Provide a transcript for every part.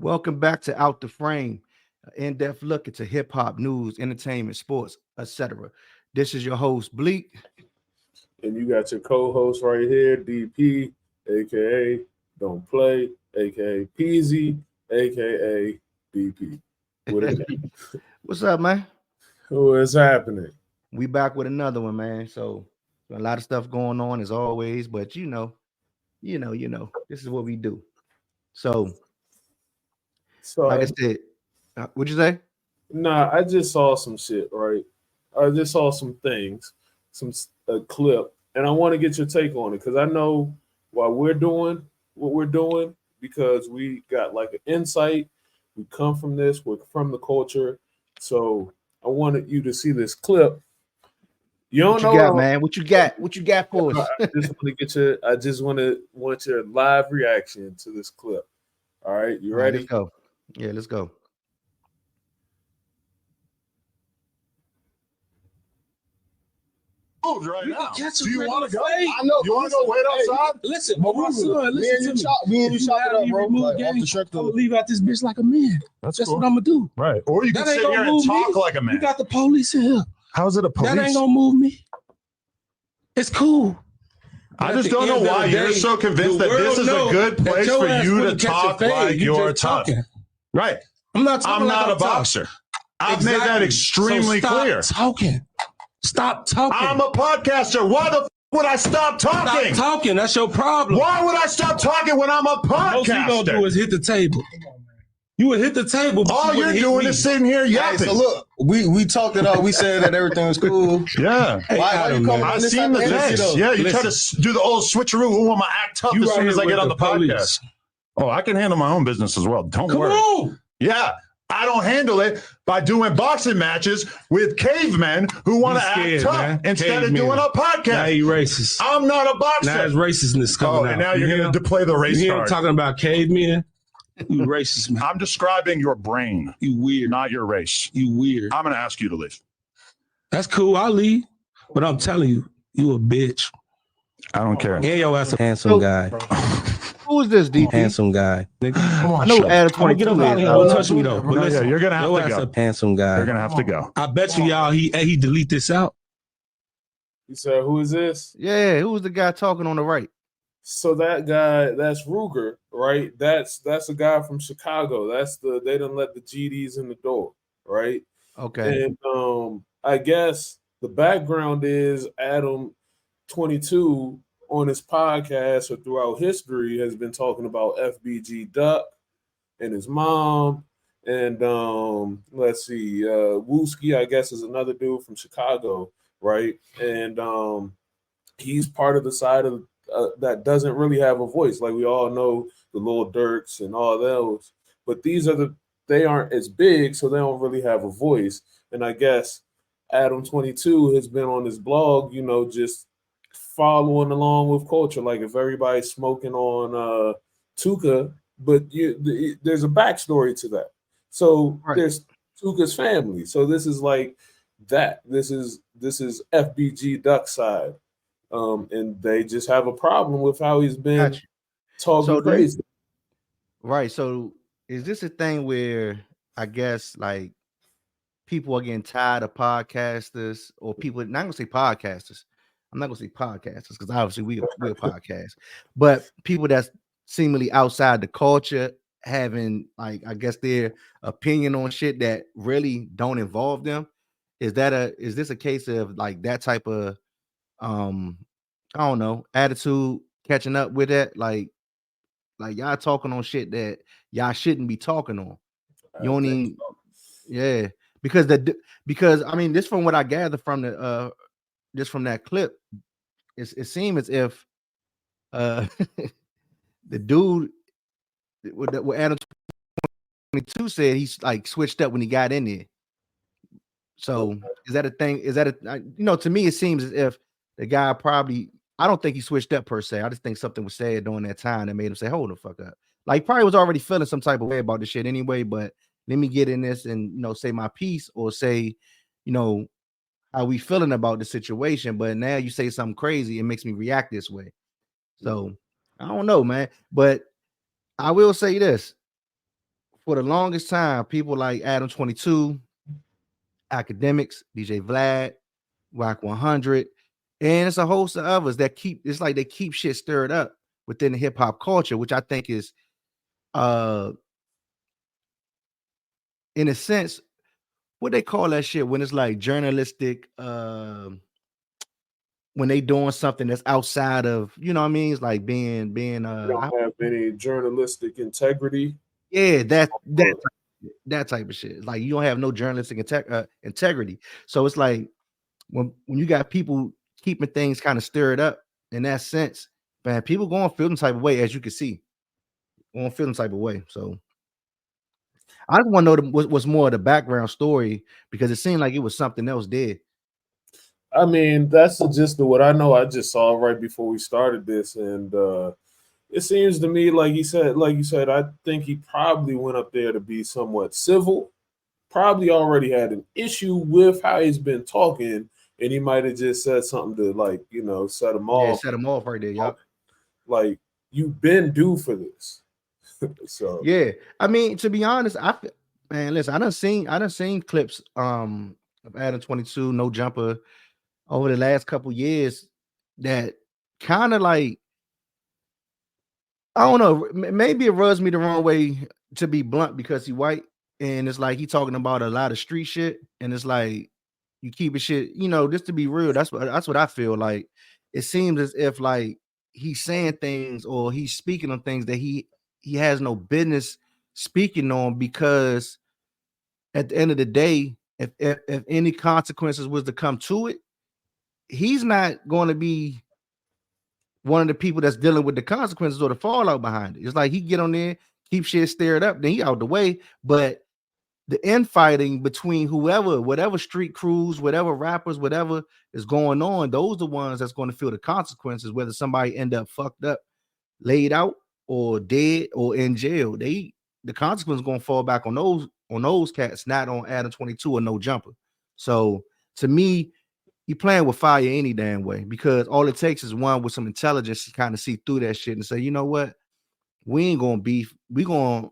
Welcome back to Out the Frame, an in-depth look into hip-hop news, entertainment, sports, etc. This is your host, Blek. And you got your co-host right here, DP, aka Don't Play, aka Peasy, aka DP. What's up, man? What is happening? We back with another one, man. So a lot of stuff going on as always, but you know, this is what we do. So like I said, what'd you say? Nah, I just saw some shit, right? I just saw some things, a clip, and I want to get your take on it because I know why we're doing what we're doing because we got like an insight. We come from this, we're from the culture. So I wanted you to see this clip. You don't know what you got, man. What you got? What you got for us? I just want your live reaction to this clip. All right, you ready? Let's go. Yeah, let's go. Right now. Do you want to go? I know. You want to go wait outside? Listen, but my son, listen to me. Me and you chop it up, bro. Like, off the shirt. I'm gonna leave out this bitch like a man. That's cool. What I'm gonna do. Right. Or you can sit here and talk like a man. You got the police in here. How's it a police? That ain't gonna move me. It's cool. I just don't know why you're so convinced that this is a good place for you to talk like you're talking. Right. I'm not a boxer. I've made that extremely clear. Stop talking. I'm a podcaster. Why the would I stop talking? Stop talking. That's your problem. Why would I stop talking when I'm a podcaster? Most you gonna do is hit the table. You would hit the table. All you're doing is sitting here yapping. Hey, so look, we talked it out. We said that everything was cool. Yeah. Why you coming I seen the face. Yeah, you try to do the old switcheroo. Who want to act tough as soon as I get on the podcast? Oh, I can handle my own business as well. Don't worry. Come on. Yeah. I don't handle it by doing boxing matches with cavemen who want to act tough instead of doing a podcast. Now you racist. I'm not a boxer. Now it's racistness coming out. And now you're going to play the race card. You're talking about cavemen. You racist, man. I'm describing your brain. You weird. Not your race. You weird. I'm going to ask you to leave. That's cool. I'll leave. But I'm telling you, you a bitch. I don't care. And your ass a handsome guy. Who is this, DP? Handsome guy. Come on, I know Adam 22 get him out of here. Don't touch me though. But listen, you're gonna have to go. A handsome guy. You're gonna have to go. I bet you y'all he delete this out. You said, who is this? Yeah, who was the guy talking on the right? So that guy, that's Ruger, right? That's a guy from Chicago. They done let the GDs in the door, right? Okay. And I guess the background is Adam 22 on his podcast or throughout history has been talking about FBG Duck and his mom. And let's see, Wooski, I guess, is another dude from Chicago, right? And he's part of the side of that doesn't really have a voice. Like we all know the Lil Durks and all those, but they aren't as big, so they don't really have a voice. And I guess Adam 22 has been on his blog, just following along with culture. Like if everybody's smoking on Tuka, but there's a backstory to that. So there's Tuka's family. So this is like that. This is FBG Duck side. And they just have a problem with how he's been talking crazy. Right. So is this a thing where I guess like people are getting tired of podcasters or people, not gonna say podcasters. I'm not gonna say podcasters because obviously we're a podcast, but people that's seemingly outside the culture having like I guess their opinion on shit that really don't involve them. Is this a case of like that type of I don't know, attitude catching up with that? Like y'all talking on shit that y'all shouldn't be talking on. You don't even because I mean this from what I gather from the just from that clip, it seems as if the dude what Adam 22 said he's like switched up when he got in there. So is that a thing? Is that to me it seems as if the guy probably, I don't think he switched up per se. I just think something was said during that time that made him say, hold the fuck up. Like probably was already feeling some type of way about this shit anyway, but let me get in this and say my piece or say, how we feeling about the situation, but now you say something crazy, it makes me react this way. So I don't know, man. But I will say this. for the longest time, people like Adam 22, Academics, DJ Vlad, Rock 100, and it's a host of others that keep they keep shit stirred up within the hip hop culture, which I think is in a sense what they call that shit when it's like journalistic when they doing something that's outside of, you know what I mean? It's like being You don't have any journalistic integrity. Yeah, that type of shit. It's like you don't have no journalistic integrity. So it's like when you got people keeping things kind of stirred up in that sense, man, people going to feel some type of way, as you can see, going to feel some type of way. So I just want to know what's more of the background story, because it seemed like it was something else there. I mean, that's the gist of what I know. I just saw right before we started this, and it seems to me like you said, I think he probably went up there to be somewhat civil. Probably already had an issue with how he's been talking, and he might have just said something to set him off. Yeah, set him off right there, yup. Like, you've been due for this. So yeah, I mean, to be honest, listen, I done seen clips of Adam 22, No Jumper, over the last couple years that kind of like, I don't know, maybe it rubs me the wrong way, to be blunt, because he white, and it's like he talking about a lot of street shit, and it's like you keep it shit, just to be real. That's what I feel like. It seems as if like he's saying things or he's speaking on things that he has no business speaking on, because at the end of the day, if any consequences was to come to it, he's not going to be one of the people that's dealing with the consequences or the fallout behind it. It's like he get on there, keep shit stirred up, then he out the way. But the infighting between whatever street crews, whatever rappers, whatever is going on, those are the ones that's going to feel the consequences, whether somebody end up fucked up, laid out, or dead, or in jail. The consequence is going to fall back on those cats, not on Adam 22 or No Jumper. So to me, he playing with fire any damn way, because all it takes is one with some intelligence to kind of see through that shit and say, you know what, we ain't gonna beef, we gonna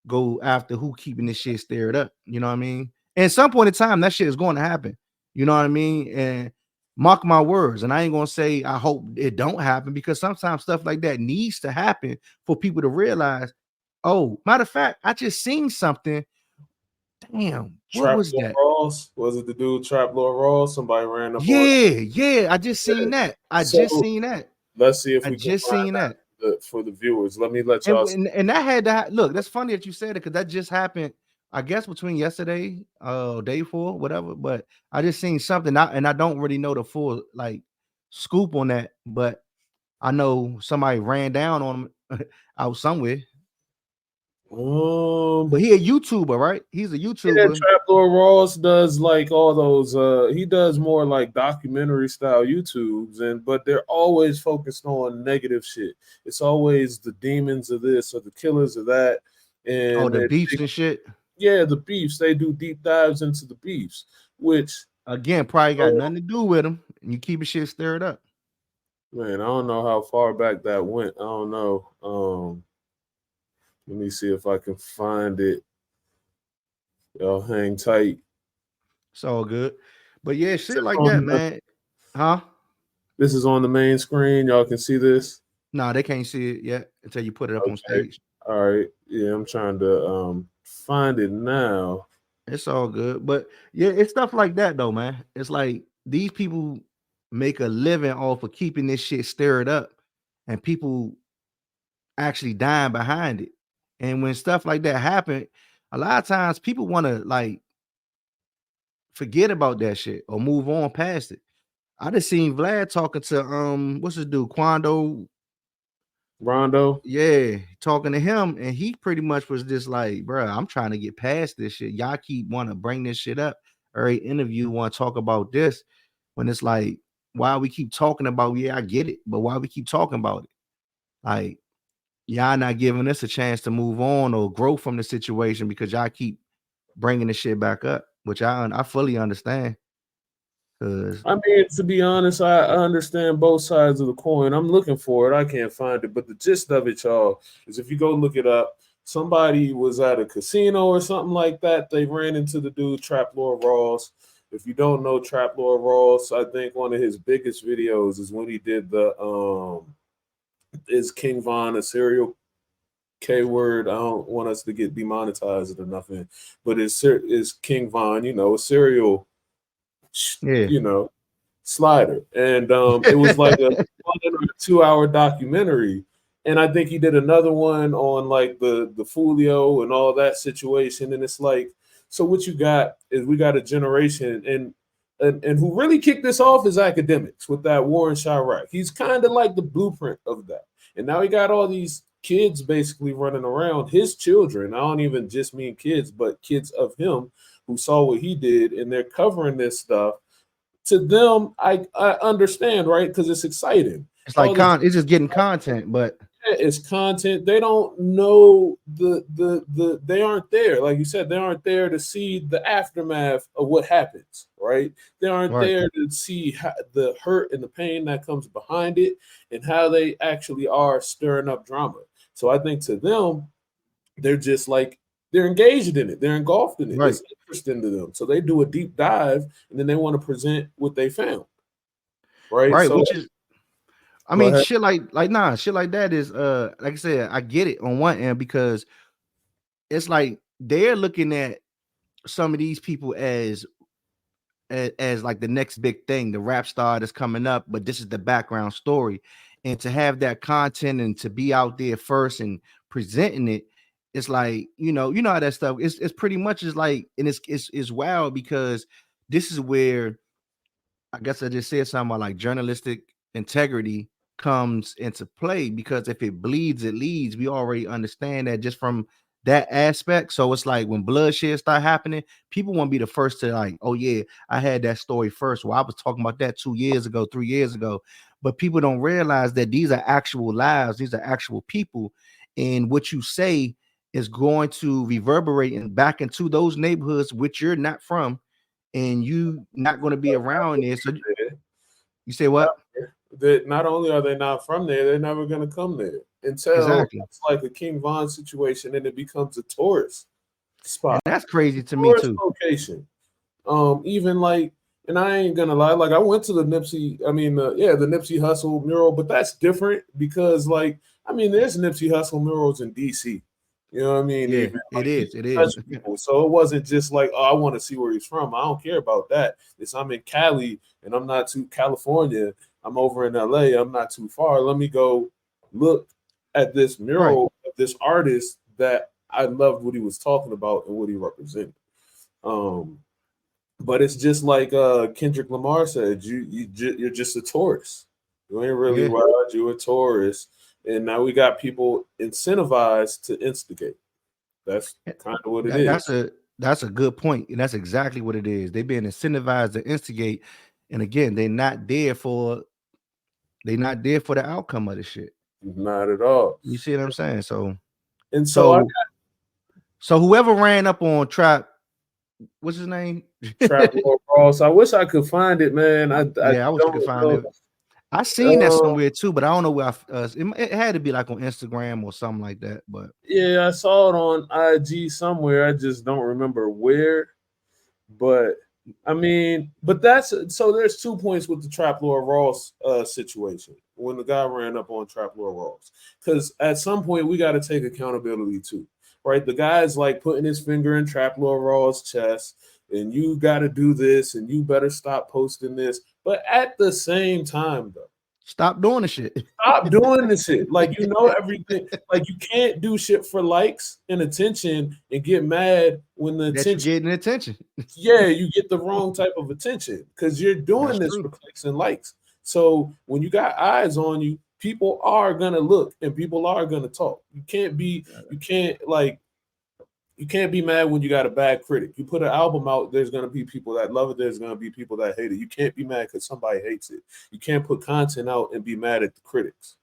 go after who keeping this shit stirred up. You know what I mean? And at some point in time, that shit is going to happen. You know what I mean? And mark my words. And I ain't gonna say I hope it don't happen, because sometimes stuff like that needs to happen for people to realize. Oh, matter of fact, I just seen something. Damn, what was that? Ross? Was it the dude Trap Lord Ross? Somebody ran up on him. Yeah, I just seen that. Just seen that. Let's see if we can find that for the viewers. Let y'all. And that had to look. That's funny that you said it, because that just happened, I guess, between yesterday, day 4, whatever. But I just seen something, and I don't really know the full like scoop on that, but I know somebody ran down on him out somewhere. But he a YouTuber, right? He's a YouTuber. Yeah, Trap Lord Ross does like all those. He does more like documentary style YouTubes, but they're always focused on negative shit. It's always the demons of this or the killers of that, and the beefs and shit. Yeah, the beefs. They do deep dives into the beefs, which again probably got nothing to do with them. And you keep shit stirred up. Man, I don't know how far back that went. I don't know. Let me see if I can find it. Y'all hang tight. It's all good. But yeah, shit like that, man. Huh? This is on the main screen. Y'all can see this? No, they can't see it yet until you put it up on stage. All right. Yeah, I'm trying to find it now. It's all good. But yeah, it's stuff like that though, man. It's like these people make a living off of keeping this shit stirred up, and people actually dying behind it. And when stuff like that happen, a lot of times people want to like forget about that shit or move on past it. I just seen Vlad talking to what's his dude, Rondo. Yeah, talking to him, and he pretty much was just like, bro, I'm trying to get past this shit. Y'all keep want to bring this shit up. Every interview want to talk about this, when it's like, why we keep talking about, yeah, I get it, but why we keep talking about it? Like, y'all not giving us a chance to move on or grow from the situation, because y'all keep bringing the shit back up, which I fully understand. I mean, to be honest, I understand both sides of the coin. I'm looking for it. I can't find it. But the gist of it, y'all, is if you go look it up, somebody was at a casino or something like that. They ran into the dude Trap Lord Ross. If you don't know Trap Lord Ross, I think one of his biggest videos is when he did the is King Von a serial K word? I don't want us to get demonetized or nothing, but it's King Von, you know, a serial, you know, slider. And it was like a 1 or 2 hour documentary. And I think he did another one on like the Fulio and all that situation. And it's like, so what you got is we got a generation and who really kicked this off is academics with that Warren Chirac. He's kind of like the blueprint of that. And now he got all these kids basically running around, his children. I don't even just mean kids, but kids of him who saw what he did, and they're covering this stuff. To them, I understand, right? Because it's exciting. It's like it's just getting content, but it's content. They don't know they aren't there. Like you said, they aren't there to see the aftermath of what happens, right? They aren't there to see the hurt and the pain that comes behind it and how they actually are stirring up drama. So I think to them, they're just like, they're engaged in it. They're engulfed in it. Right. It's interesting to them. So they do a deep dive and then they want to present what they found. Right. So, which is, I mean, shit like that is like I said, I get it on one end because it's like they're looking at some of these people as like the next big thing, the rap star that's coming up, but this is the background story. And to have that content and to be out there first and presenting it, it's like, you know how that stuff is. It's pretty much is like, and it's wild because this is where I guess I just said something about like journalistic integrity comes into play, because if it bleeds, it leads. We already understand that just from that aspect. So it's like when bloodshed start happening, people want to be the first to like, oh yeah, I had that story first. Well, I was talking about that 2 years ago, 3 years ago. But people don't realize that these are actual lives, these are actual people, and what you say is going to reverberate and back into those neighborhoods which you're not from, and you not going to be around there. So you say what? That not only are they not from there, they're never going to come there until it's like a King Von situation and it becomes a tourist spot. And that's crazy to me too. Location. Even like, and I ain't gonna lie, like I went to the Nipsey, the Nipsey Hussle mural, but that's different because like, I mean, there's Nipsey Hussle murals in DC. You know what I mean? Yeah, even, like, it is. So it wasn't just like, oh, I want to see where he's from. I don't care about that. It's I'm in Cali and I'm not too California. I'm over in LA. I'm not too far. Let me go look at this mural of this artist that I loved what he was talking about and what he represented. But it's just like Kendrick Lamar said, you're just a tourist. You ain't really wild. You're a tourist. And now we got people incentivized to instigate. That's kind of what it is. That's a good point. And that's exactly what it is. They're being incentivized to instigate. And again, they're not there for the outcome of the shit. Not at all. You see what I'm saying? So whoever ran up on Trap, what's his name? Trap Lord Ross. I wish I could find it, man. I wish I could find it. I seen that somewhere too, but I don't know where it had to be like on Instagram or something like that. But yeah, I saw it on IG somewhere. I just don't remember where. But I mean, there's 2 points with the Trap Lord Ross situation when the guy ran up on Trap Lord Ross. Because at some point we got to take accountability too, right? The guy's like putting his finger in Trap Lord Ross' chest, and you got to do this, and you better stop posting this. But at the same time, though, stop doing the shit. Stop doing the shit. Like, you know, everything. Like, you can't do shit for likes and attention and get mad when the attention. Getting attention. Yeah, you get the wrong type of attention because you're doing this for clicks and likes. So when you got eyes on you, people are gonna look and people are gonna talk. You can't be mad when you got a bad critic. You put an album out, there's going to be people that love it. There's going to be people that hate it. You can't be mad because somebody hates it. You can't put content out and be mad at the critics.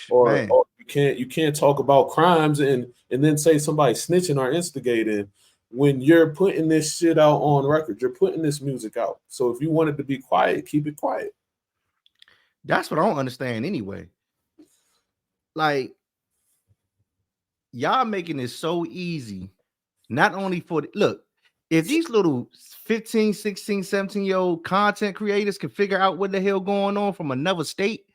Or you can't talk about crimes and then say somebody snitching or instigating when you're putting this shit out on record. You're putting this music out. So if you want it to be quiet, keep it quiet. That's what I don't understand anyway. Like, y'all making it so easy. Not only for look, if these little 15, 16, 17-year-old content creators can figure out what the hell going on from another state,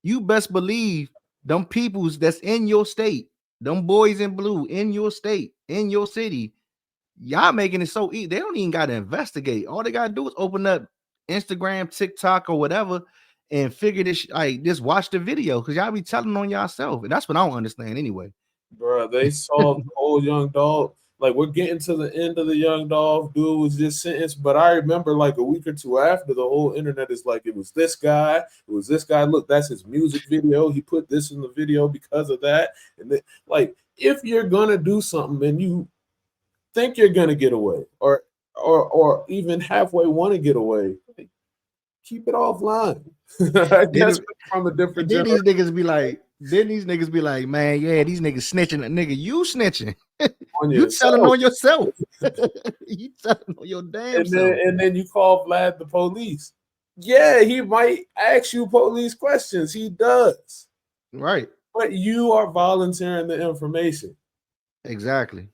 you best believe them peoples that's in your state, them boys in blue in your state, in your city, y'all making it so easy. They don't even got to investigate. All they got to do is open up Instagram, TikTok, or whatever and figure this, like, just watch the video because y'all be telling on yourself. And that's what I don't understand anyway. Bro, they saw the whole Young Dolph. Like, we're getting to the end of the Young Dolph. Dude was just sentenced. But I remember like a week or two after, the whole internet is like, it was this guy. It was this guy. Look, that's his music video. He put this in the video because of that. And then, like, if you're going to do something and you think you're going to get away or even halfway want to get away, like, keep it offline. I guess from a different then these niggas be like, man, yeah, these niggas snitching. Nigga, you snitching. You telling on yourself. You telling on your damn self. And then you call Vlad the police. Yeah, he might ask you police questions. He does. Right. But you are volunteering the information. Exactly.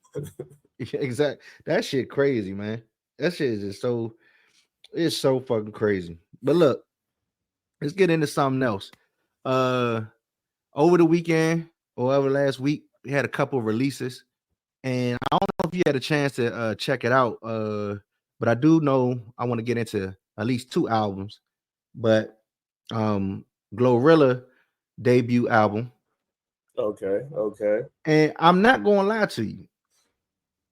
Exactly. That shit crazy, man. That shit is just it's so fucking crazy. But look, let's get into something else. Over the weekend or over last week, we had a couple of releases, and I don't know if you had a chance to check it out. But I do know I want to get into at least 2 albums. But Glorilla debut album. Okay. And I'm not gonna lie to you,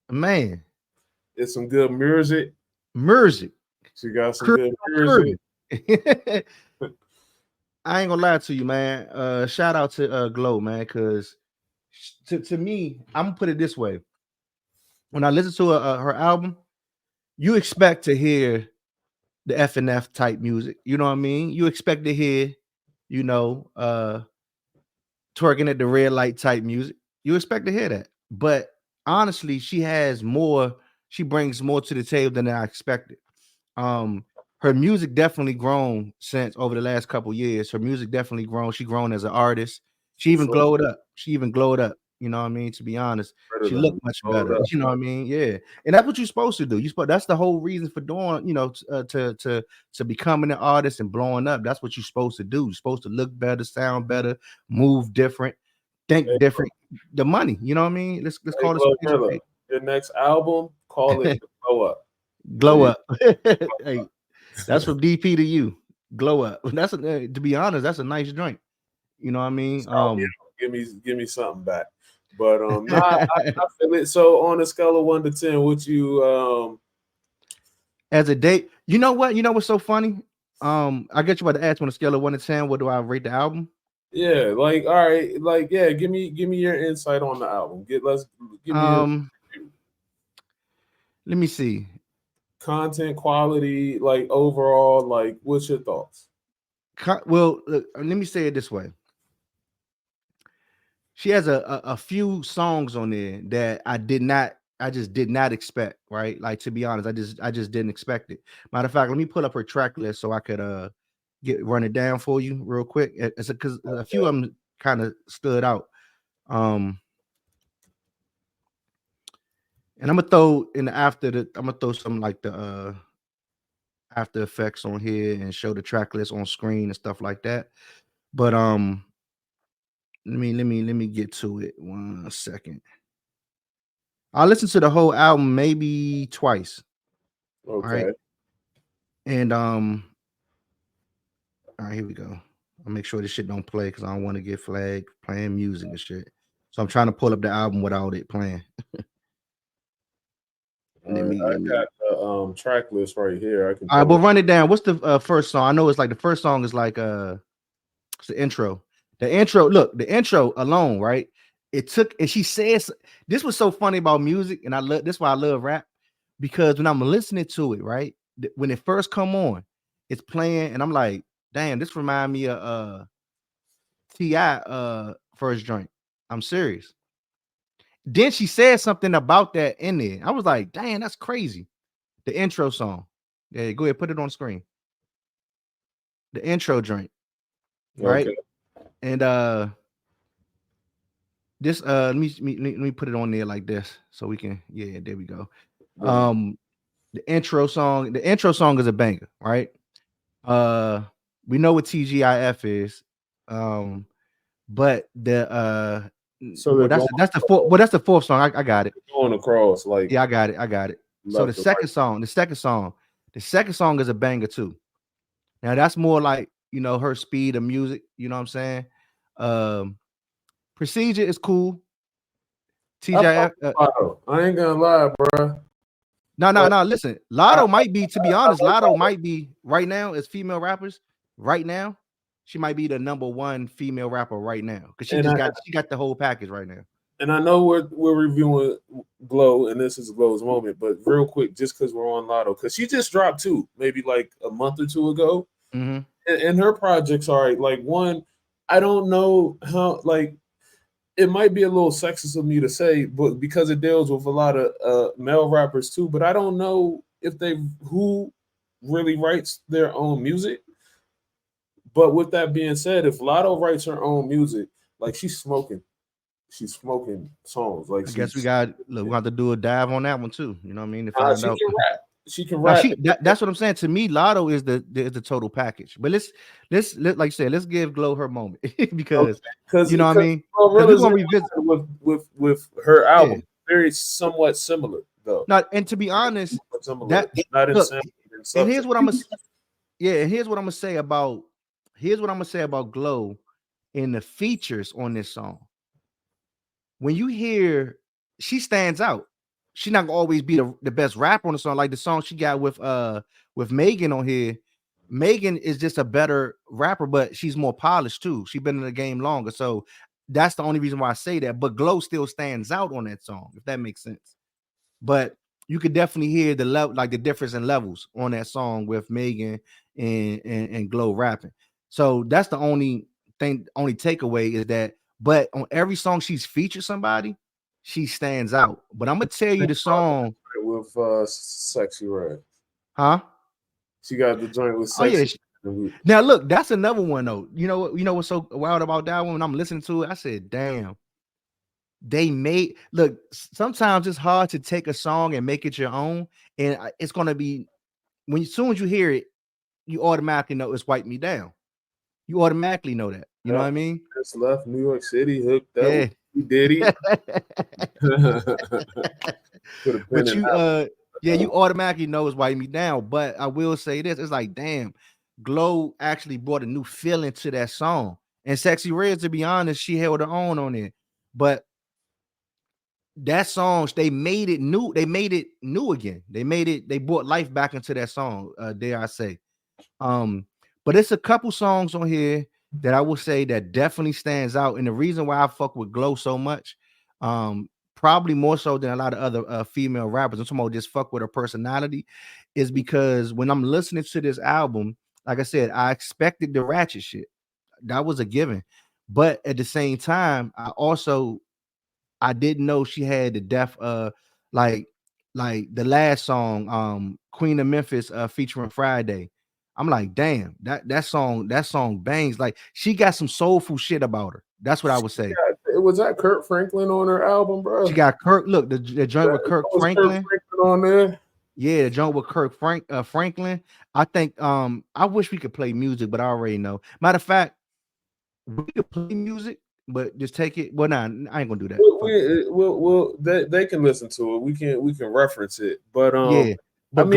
man. It's some good music. She got some good music. I ain't gonna lie to you, man. Shout out to Glow, man, because to me, I'm gonna put it this way: when I listen to her album, you expect to hear the F&F type music. You know what I mean? You expect to hear, twerking at the red light type music. You expect to hear that, but honestly, she brings more to the table than I expected. Her music definitely grown since over the last couple years. Her music definitely grown. She grown as an artist. She even glowed up. You know what I mean? To be honest, she looked much better. You know what I mean? Yeah, and that's what you're supposed to do. That's the whole reason for doing. To becoming an artist and blowing up. That's what you're supposed to do. You're supposed to look better, sound better, move different, think different. The money. You know what I mean? Let's call it. Your next album, call it Glow Up. Glow Up. Hey. That's from DP to you. Glow Up. To be honest, that's a nice joint. You know what I mean? Give me something back. But I feel it. So on a scale of 1 to 10, what you as a date? You know what? You know what's so funny? I get you about to ask on a scale of 1 to 10. What do I rate the album? Yeah, like all right, like yeah. Give me your insight on the album. Let me see. Content quality, like overall, like what's your thoughts? Well, look, let me say it this way. She has a few songs on there that I just did not expect, right? Like, to be honest, I just didn't expect it. Matter of fact, let me pull up her track list so I could run it down for you real quick. It's because a few of them kind of stood out. And I'm gonna throw some like the After Effects on here and show the track list on screen and stuff like that. But let me get to it 1 second. I listened to the whole album maybe twice. Okay. All right. And all right, here we go. I'll make sure this shit don't play because I don't want to get flagged playing music and shit. So I'm trying to pull up the album without it playing. I got the track list right here. All right, but run it down. What's the first song? I know it's like the first song is like it's the intro. The intro alone, right? And she says this was so funny about music, and this why I love rap, because when I'm listening to it, right, when it first come on, it's playing, and I'm like, damn, this remind me of T.I. First joint. I'm serious. Then she said something about that in there. I was like, damn, that's crazy. The intro song. Yeah, go ahead, put it on screen. The intro joint. Right. Okay. And this let me put it on there like this so we can, yeah, there we go. The intro song is a banger, right? We know what TGIF is. But the So well, that's the fourth song. I got it. Going across, like, yeah, I got it. So the second song is a banger too. Now that's more like, you know, her speed of music. You know what I'm saying? Procedure is cool. TGIF. I ain't gonna lie, bro. No. Listen, Lotto might be, to be honest, Lotto might be right now as female rappers. Right now, she might be the number one female rapper right now because she got the whole package right now. And I know we're reviewing Glow, and this is Glow's moment, but real quick, just because we're on Lotto, because she just dropped 2, maybe like a month or 2 ago, and her projects are like, one, I don't know how, like, it might be a little sexist of me to say, but because it deals with a lot of male rappers too, but I don't know if who really writes their own music. But with that being said, if Lotto writes her own music, like, she's smoking songs. Like, I guess we have to do a dive on that one too. You know what I mean? She can rap. That's what I'm saying. To me, Lotto is the total package. But let's like you said, let's give Glow her moment because you know what I mean. We're gonna revisit with her album. Very somewhat similar though. Not, and to be honest, and here's what I'm gonna say about Glow and the features on this song. When you hear, she stands out. She's not gonna always be the best rapper on the song. Like the song she got with Megan on here. Megan is just a better rapper, but she's more polished too. She's been in the game longer, so that's the only reason why I say that. But Glow still stands out on that song, if that makes sense. But you could definitely hear the level, like the difference in levels on that song with Megan and Glow rapping. So that's the only takeaway is that. But on every song she's featured somebody, she stands out. But I'm gonna tell you the song with Sexy Red. Huh? She got the joint with Sexy. Oh, yeah. Now look, that's another one though. You know what's so wild about that one? When I'm listening to it, I said, damn. Sometimes it's hard to take a song and make it your own, and it's gonna be as soon as you hear it, you automatically know it's Wipe Me Down. You automatically know that. You know what I mean? Just left New York City, hooked up. He did it. But you automatically know it's Wipe Me Down. But I will say this: it's like, damn, Glow actually brought a new feeling to that song. And Sexy Red, to be honest, she held her own on it. But that song, they made it new. They made it new again. They brought life back into that song. Dare I say? But it's a couple songs on here that I will say that definitely stands out. And the reason why I fuck with Glow so much, probably more so than a lot of other female rappers, I'm talking about just fuck with her personality, is because when I'm listening to this album, like I said, I expected the ratchet shit. That was a given. But at the same time, I didn't know she had the depth like the last song, Queen of Memphis featuring Friday. I'm like, damn, that song bangs. Like, she got some soulful shit about her. That's what I would say. Was that Kirk Franklin on her album, bro? She got Kirk. Look, the joint with Kirk Franklin. Kirk Franklin on there. Yeah, the joint with Kirk Franklin. I think I wish we could play music, but I already know. Matter of fact, we could play music, but just take it. Well, nah, I ain't gonna do that. They can listen to it. We can reference it. But yeah. But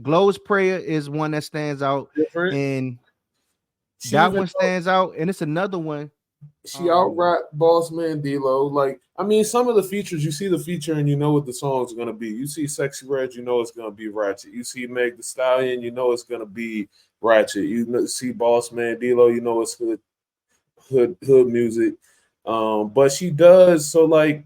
Glow's prayer is one that stands out, and that one stands out, and it's another one. She out-rap Boss Man D-Lo. Like, I mean, some of the features, you see the feature and you know what the song's gonna be. You see Sexy Red, you know it's gonna be ratchet. You see Meg the Stallion, you know it's gonna be ratchet. You see Boss Man D-Lo, you know it's hood music. But she does, so like,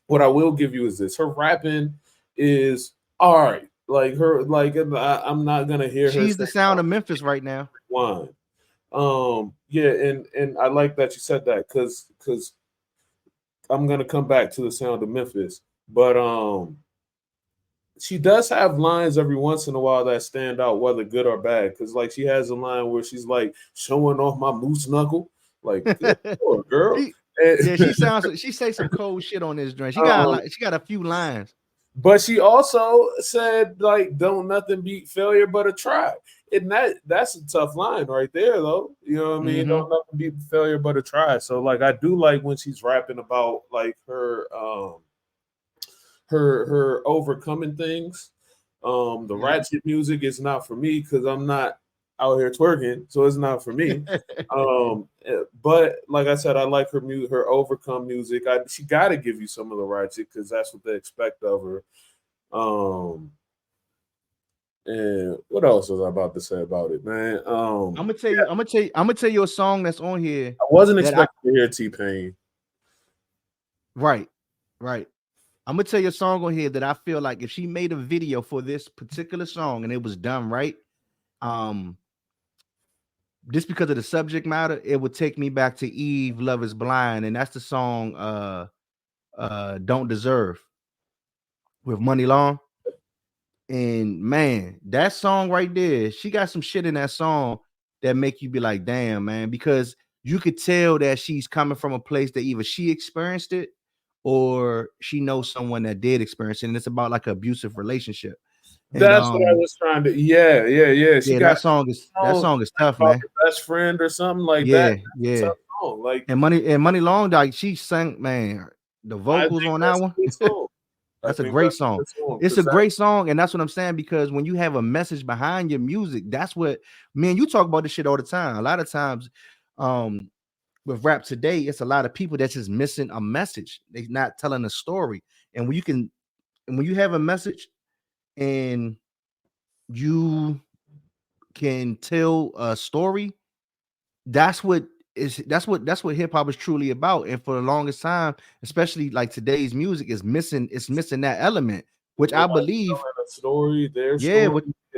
what I will give you is this: her rapping is all right. Like her, like, I'm not gonna hear her. She's the sound of Memphis right now. Wine. Yeah, and I like that you said that because I'm gonna come back to the sound of Memphis, but she does have lines every once in a while that stand out, whether good or bad. Because like she has a line where she's like showing off my moose knuckle, like, good Lord, girl. Yeah, she say some cold shit on this joint. She got a few lines. But she also said, like, don't nothing beat failure but a try. And that's a tough line right there, though. You know what I mean? Don't nothing beat failure but a try. So, like, I do like when she's rapping about like her overcoming things. The ratchet music is not for me because I'm not out here twerking, so it's not for me. But like I said, I like her overcome music. She got to give you some of the ratchet because that's what they expect of her. And what else was I about to say about it, man? I'm gonna tell you a song that's on here. I wasn't expecting to hear T-Pain. Right. I'm gonna tell you a song on here that I feel like if she made a video for this particular song and it was done right, just because of the subject matter, it would take me back to Eve, Love Is Blind, and that's the song Don't Deserve with Money Long. And man, that song right there, she got some shit in that song that make you be like, damn, man, because you could tell that she's coming from a place that either she experienced it or she knows someone that did experience it, and it's about like an abusive relationship. That's what I was trying to. Yeah. That song is tough, man. Best friend or something like that. Yeah. Song. Like and Money Long, like she sang, man, the vocals on that one. That's a great song. It's a great song, and that's what I'm saying, because when you have a message behind your music, that's what, man, you talk about this shit all the time. A lot of times, with rap today, it's a lot of people that's just missing a message. They're not telling a story. And when you have a message and you can tell a story, that's what hip hop is truly about. And for the longest time, especially like today's music, is missing that element, which I believe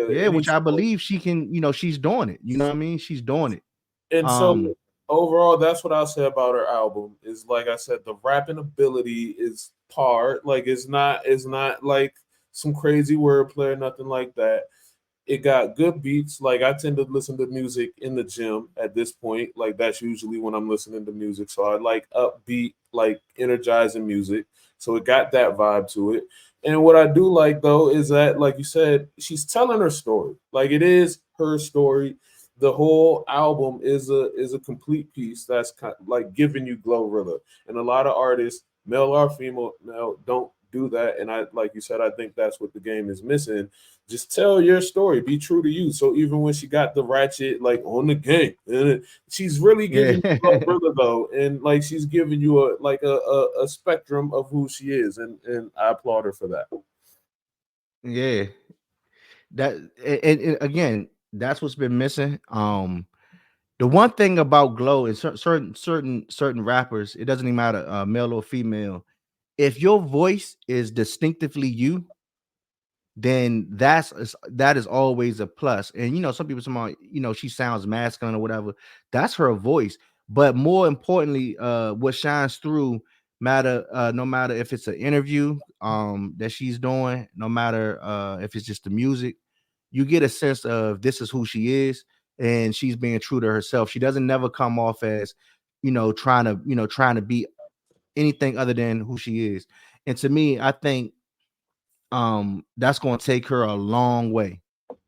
which I believe she can, she's doing it. You know what I mean? She's doing it. And so overall, that's what I'll say about her album is, like I said, the rapping ability is par. Like it's not like some crazy wordplay or nothing like that. It got good beats. Like I tend to listen to music in the gym at this point. Like that's usually when I'm listening to music. So I like upbeat, like energizing music. So it got that vibe to it. And what I do like though is that, like you said, she's telling her story. Like it is her story. The whole album is a complete piece that's kind of like giving you Glorilla. And a lot of artists, male or female, don't do that. And I, like you said, I think that's what the game is missing. Just tell your story, be true to you. So even when she got the ratchet like on the game, and she's really giving you Glorilla though, and like she's giving you a spectrum of who she is, and I applaud her for that. Yeah, that and again, that's what's been missing. The one thing about Glow is certain rappers, it doesn't even matter, male or female. If your voice is distinctively you, then that is always a plus. And some people say, she sounds masculine or whatever. That's her voice. But more importantly, what shines through no matter if it's an interview that she's doing, no matter if it's just the music, you get a sense of this is who she is, and she's being true to herself. She doesn't never come off as trying to be anything other than who she is. And to me, I think that's going to take her a long way.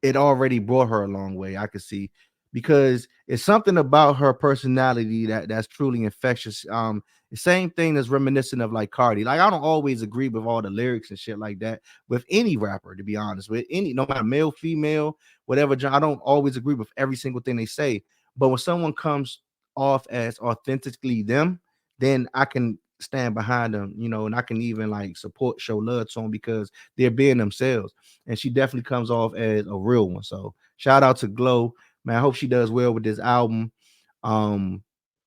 It already brought her a long way, I could see, because it's something about her personality that's truly infectious. The same thing that's reminiscent of like Cardi. Like I don't always agree with all the lyrics and shit like that with any rapper, to be honest, with any, no matter male, female, whatever. I don't always agree with every single thing they say, but when someone comes off as authentically them, then I can stand behind them, and I can even like support, show love to them because they're being themselves. And she definitely comes off as a real one. So shout out to Glow, man. I hope she does well with this album.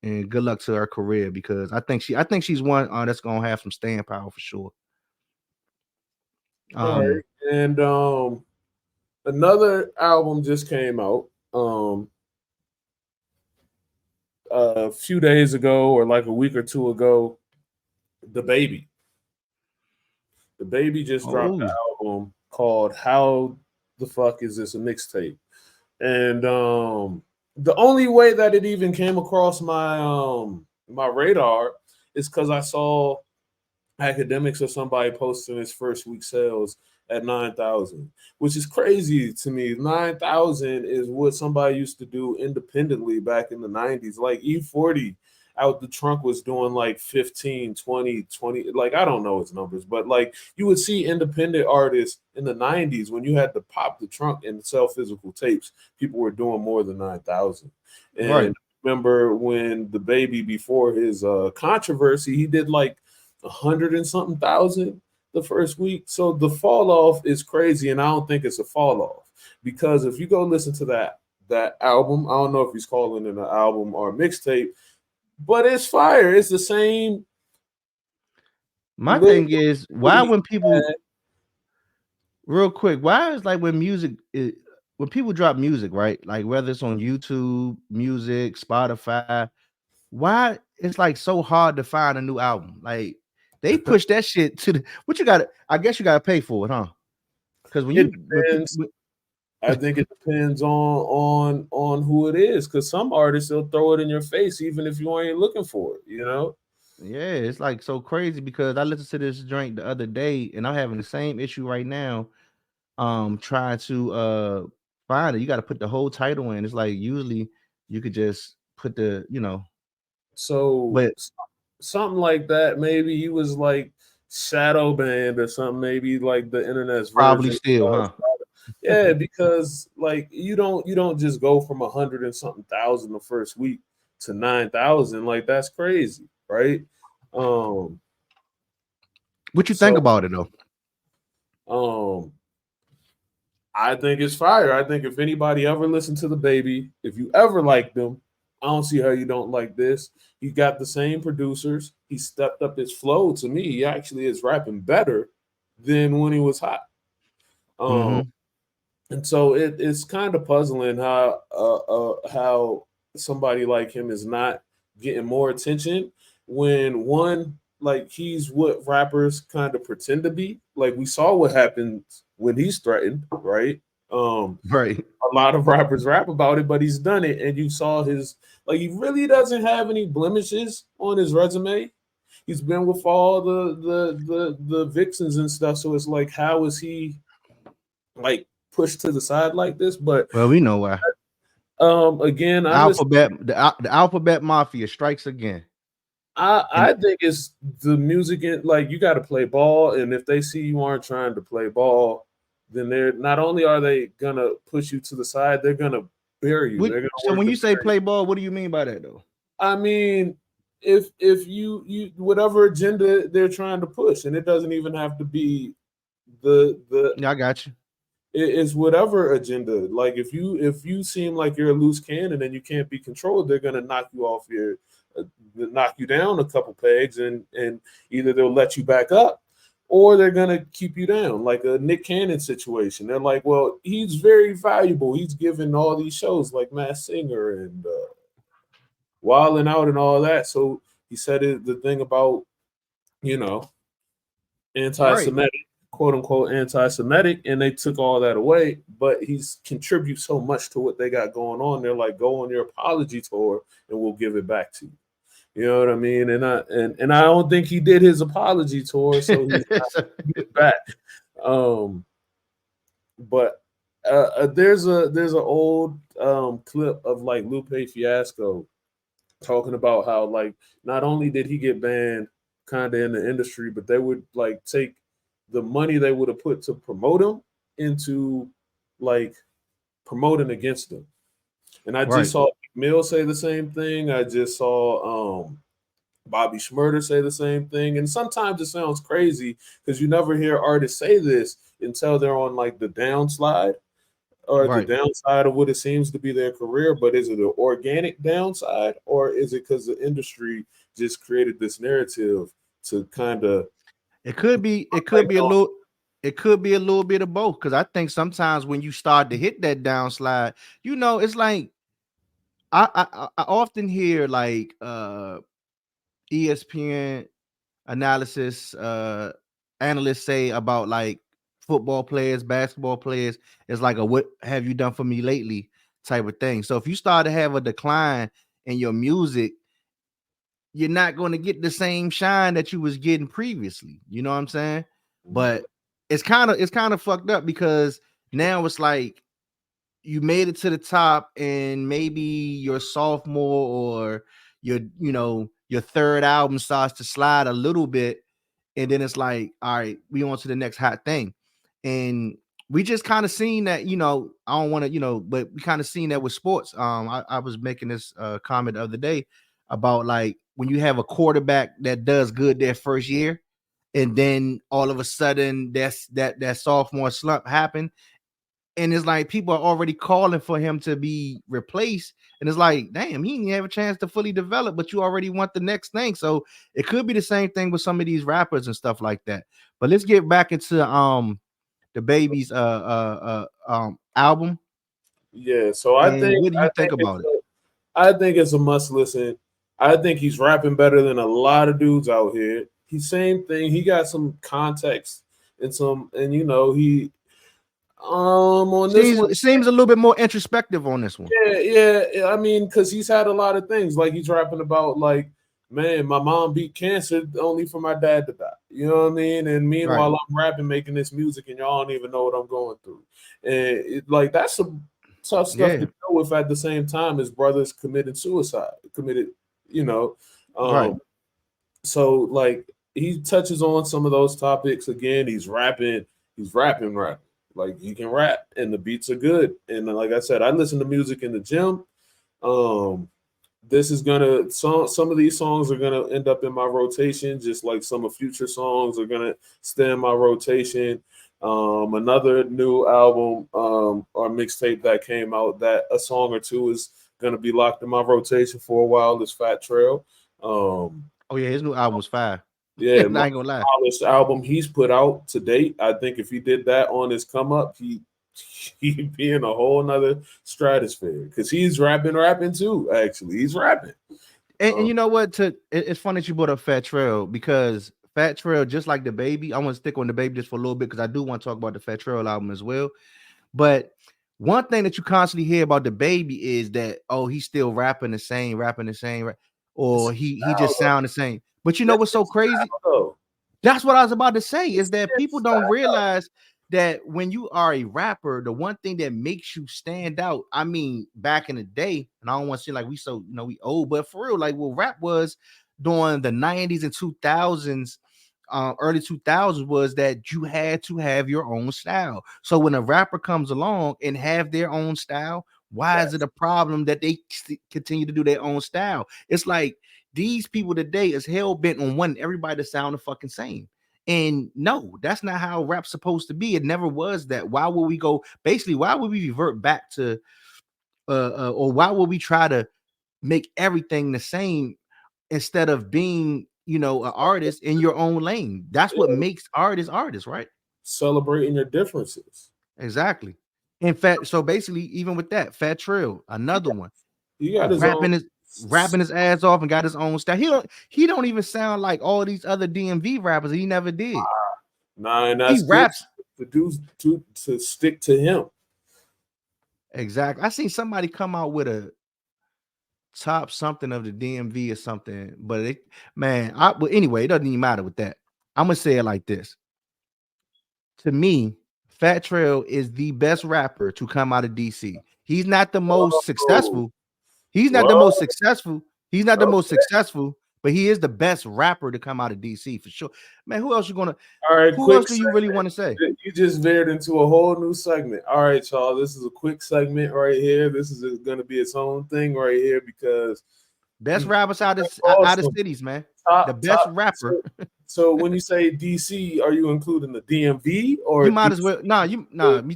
And good luck to her career, because I think she's one that's gonna have some staying power for sure. All right. And another album just came out a few days ago, or like a week or two ago. The Baby just dropped an album called How the Fuck Is This a Mixtape? And the only way that it even came across my my radar is because I saw academics or somebody posting his first week sales at 9,000, which is crazy to me. 9,000 is what somebody used to do independently back in the 90s. Like E40 out the trunk was doing like 15, 20, 20. Like, I don't know its numbers, but like you would see independent artists in the 90s when you had to pop the trunk and sell physical tapes, people were doing more than 9,000. And Right. remember when the baby, before his controversy, he did like 100 and something thousand the first week. So the fall off is crazy, and I don't think it's a fall off, because if you go listen to that album, I don't know if he's calling it an album or a mixtape, but it's fire. It's the same. My thing is, why when people real quick, why is like when when people drop music, right? Like whether it's on YouTube, music, Spotify, why it's like so hard to find a new album? Like they push that shit to the what you gotta, I guess you gotta pay for it, huh? Because when It depends. I think it depends on who it is, because some artists, they'll throw it in your face even if you ain't looking for it, you know? yeah, it's like so crazy because I listened to this joint the other day and I'm having the same issue right now. Trying to find it. You got to put the whole title in. It's like usually you could just put the, So but something like that. Maybe he was like shadow banned or something. Maybe like the internet's probably version. still, huh? Yeah, because like you don't just go from 100 and something thousand the first week to 9,000. Like that's crazy, right? What you think about it though? I think it's fire. I think if anybody ever listened to the baby, if you ever liked them, I don't see how you don't like this. He got the same producers. He stepped up his flow. To me, he actually is rapping better than when he was hot. And so it's kind of puzzling how somebody like him is not getting more attention when, one, like he's what rappers kind of pretend to be. Like we saw what happened when he's threatened, right? Right. A lot of rappers rap about it, but he's done it, and you saw his, like, he really doesn't have any blemishes on his resume. He's been with all the vixens and stuff, so it's like, how is he like pushed to the side like this? But well, we know why. Again, the alphabet mafia strikes again. I think it's the music. Like you got to play ball, and if they see you aren't trying to play ball, then they're not only are they gonna push you to the side, they're gonna bury you. So when you say play ball, what do you mean by that though? I mean, if you whatever agenda they're trying to push, and it doesn't even have to be the I got you. It's whatever agenda. Like if you seem like you're a loose cannon and you can't be controlled, they're gonna knock you off your knock you down a couple pegs, and either they'll let you back up or they're gonna keep you down, like a Nick Cannon situation. They're like, well, he's very valuable. He's given all these shows like Masked Singer and Wildin' Out and all that. So he said the thing about, anti-Semitic, right, quote unquote anti-Semitic, and they took all that away. But he's contributes so much to what they got going on. They're like, go on your apology tour and we'll give it back to you. You know what I mean? And I don't think he did his apology tour, so he's not get back. But there's an old clip of like Lupe Fiasco talking about how, like, not only did he get banned kind of in the industry, but they would like take the money they would have put to promote him into like promoting against him. And I just saw Mill say the same thing. I just saw Bobby Shmurda say the same thing. And sometimes it sounds crazy because you never hear artists say this until they're on like the downslide or the downside of what it seems to be their career. But is it an organic downside, or is it because the industry just created this narrative to kind of? It could be a little bit of both, because I think sometimes when you start to hit that downslide, it's like I often hear like ESPN analysis analysts say about like football players, basketball players, it's like a what have you done for me lately type of thing. So if you start to have a decline in your music, you're not going to get the same shine that you was getting previously. You know what I'm saying? But it's kind of fucked up because now it's like you made it to the top and maybe your sophomore or your third album starts to slide a little bit, and then it's like, all right, we on to the next hot thing. And we just kind of seen that, I don't want to, but we kind of seen that with sports. I was making this comment the other day about like when you have a quarterback that does good their first year, and then all of a sudden that sophomore slump happened. And it's like people are already calling for him to be replaced. And it's like, damn, he didn't have a chance to fully develop, but you already want the next thing. So it could be the same thing with some of these rappers and stuff like that. But let's get back into the Baby's album. Yeah, so I think what do you think about it? I think it's a must listen. I think he's rapping better than a lot of dudes out here. He's same thing. He got some context and he on this one, it seems a little bit more introspective on this one. Yeah. I mean, because he's had a lot of things. Like he's rapping about like, man, my mom beat cancer only for my dad to die. You know what I mean? And meanwhile, I'm rapping, making this music, and y'all don't even know what I'm going through. And that's some tough stuff to deal with. At the same time, his brother's committed suicide. Right. So like he touches on some of those topics again. He's rapping. Like he can rap and the beats are good. And like I said, I listen to music in the gym. This is some of these songs are gonna end up in my rotation, just like some of Future songs are gonna stay in my rotation. Another new album or mixtape that came out that a song or two is gonna be locked in my rotation for a while is Fat Trail. His new album was fire. Yeah, I ain't gonna lie. This album he's put out to date, I think if he did that on his come up, he'd be in a whole nother stratosphere because he's rapping too. Actually, he's rapping. And you know what? It's funny that you brought up Fat Trail because Fat Trail, just like the Baby, I want to stick on the Baby just for a little bit because I do want to talk about the Fat Trail album as well. But one thing that you constantly hear about the Baby is that he's still rapping the same, or he just sound the same. But you know what's so crazy? That's what I was about to say, is that people don't realize that when you are a rapper, the one thing that makes you stand out, I mean, back in the day, and I don't want to say like we old, but for real, like what rap was during the 90s and 2000s, early 2000s, was that you had to have your own style. So when a rapper comes along and have their own style, why is it a problem that they continue to do their own style? It's like these people today is hell bent on wanting everybody to sound the fucking same. And no, that's not how rap's supposed to be. It never was that. Why would we revert back to or why would we try to make everything the same instead of being, an artist in your own lane? That's what makes artists, right? Celebrating your differences. Exactly. In fact, so basically, even with that, Fat Trail, another one. He got rapping his ass off and got his own style. He don't even sound like all these other DMV rappers. He never did. Nah, and that's he raps to stick to him. Exactly. I seen somebody come out with a top something of the DMV or something, but anyway, it doesn't even matter with that. I'm gonna say it like this. To me, Fat Trail is the best rapper to come out of DC. He's not the most successful. He's not the most successful. He's not the most successful, but he is the best rapper to come out of DC for sure. Man, who else you gonna? All right, who else do you really want to say? You just veered into a whole new segment. All right, y'all. This is a quick segment right here. This is going to be its own thing right here because best rappers out of cities, man. The best rapper. So when you say DC, are you including the DMV or you might as well? Let me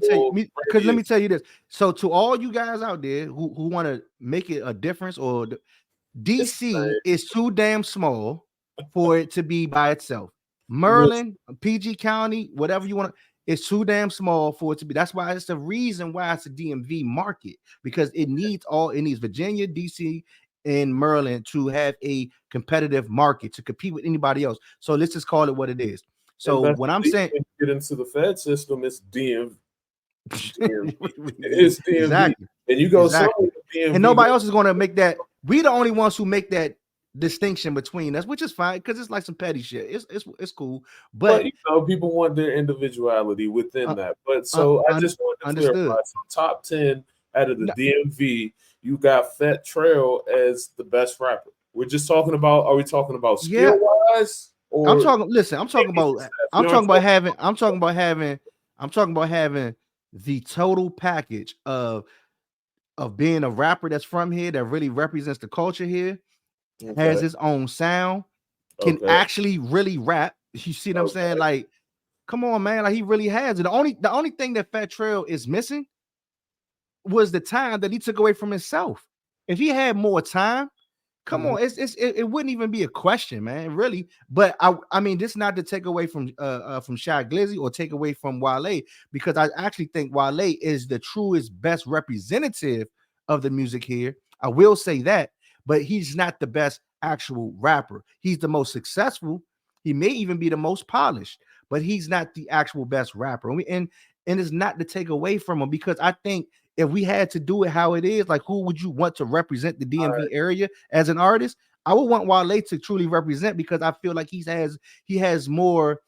tell you this. So to all you guys out there who want to make it a difference, or DC is too damn small for it to be by itself. Maryland, PG County, whatever you want, it's too damn small for it to be. That's why it's the reason why it's a DMV market, because it needs Virginia, DC, and Maryland to have a competitive market to compete with anybody else. So let's just call it what it is. So when I'm saying get into the Fed system, it's DMV. It's DMV. Exactly. And you go exactly. DMV, and nobody else is going to make that. We the only ones who make that distinction between us, which is fine because it's like some petty shit. It's cool, But but people want their individuality within that. But so I just wanted to understood. clarify. So top 10 out of the DMV, you got Fat Trail as the best rapper. We're just talking about. Are we talking about skill wise? Or I'm talking. Listen, I'm talking about having the total package of being a rapper that's from here that really represents the culture here, has his own sound, can actually really rap. You see what I'm saying? Like, come on, man. Like, he really has it. The only thing that Fat Trail is missing was the time that he took away from himself. If he had more time, come on, it wouldn't even be a question, man, really. But I mean, this not to take away from Shy Glizzy or take away from Wale, because I actually think Wale is the truest, best representative of the music here. I will say that, but he's not the best actual rapper. He's the most successful. He may even be the most polished, but he's not the actual best rapper. And it's not to take away from him, because I think if we had to do it how it is, like, who would you want to represent the DMV area as an artist? I would want Wale to truly represent, because I feel like he has more.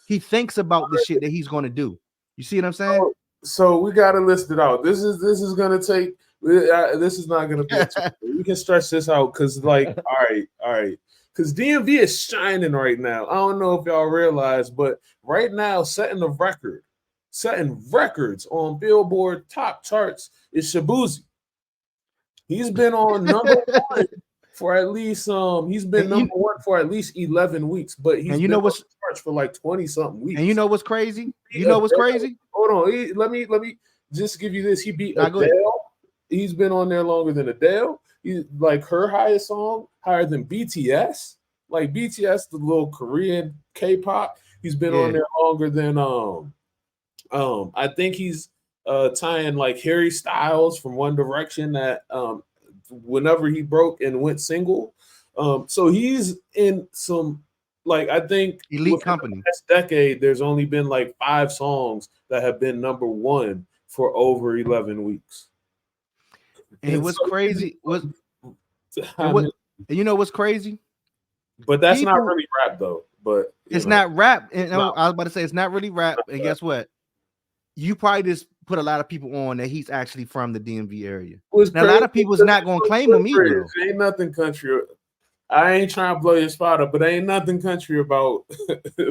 He thinks about the shit that he's going to do. You see what I'm saying? So we got to list it out. This is going to take. This is not going to be. We can stretch this out because, like, all right. Because DMV is shining right now. I don't know if y'all realize, but right now, setting records on Billboard top charts is Shabuzi. He's been on number one for at least number one for at least 11 weeks, but he's been on the charts for like 20 something weeks. And you know what's crazy? Hold on, let me just give you this. He beat Adele. He's been on there longer than Adele. He's like her highest song, higher than BTS. Like BTS, the little Korean K-pop. He's been on there longer than I think he's tying like Harry Styles from One Direction that whenever he broke and went single. So he's in some, like, I think elite company. The last decade, there's only been like 5 songs that have been number one for over 11 weeks. And what's crazy was, and you know what's crazy? But that's not really rap though. But it's not rap. And I was about to say it's not really rap. And guess what? You probably just put a lot of people on that he's actually from the DMV area. Now, a lot of people's not going to claim him either. Ain't nothing country. I ain't trying to blow your spot up, but ain't nothing country about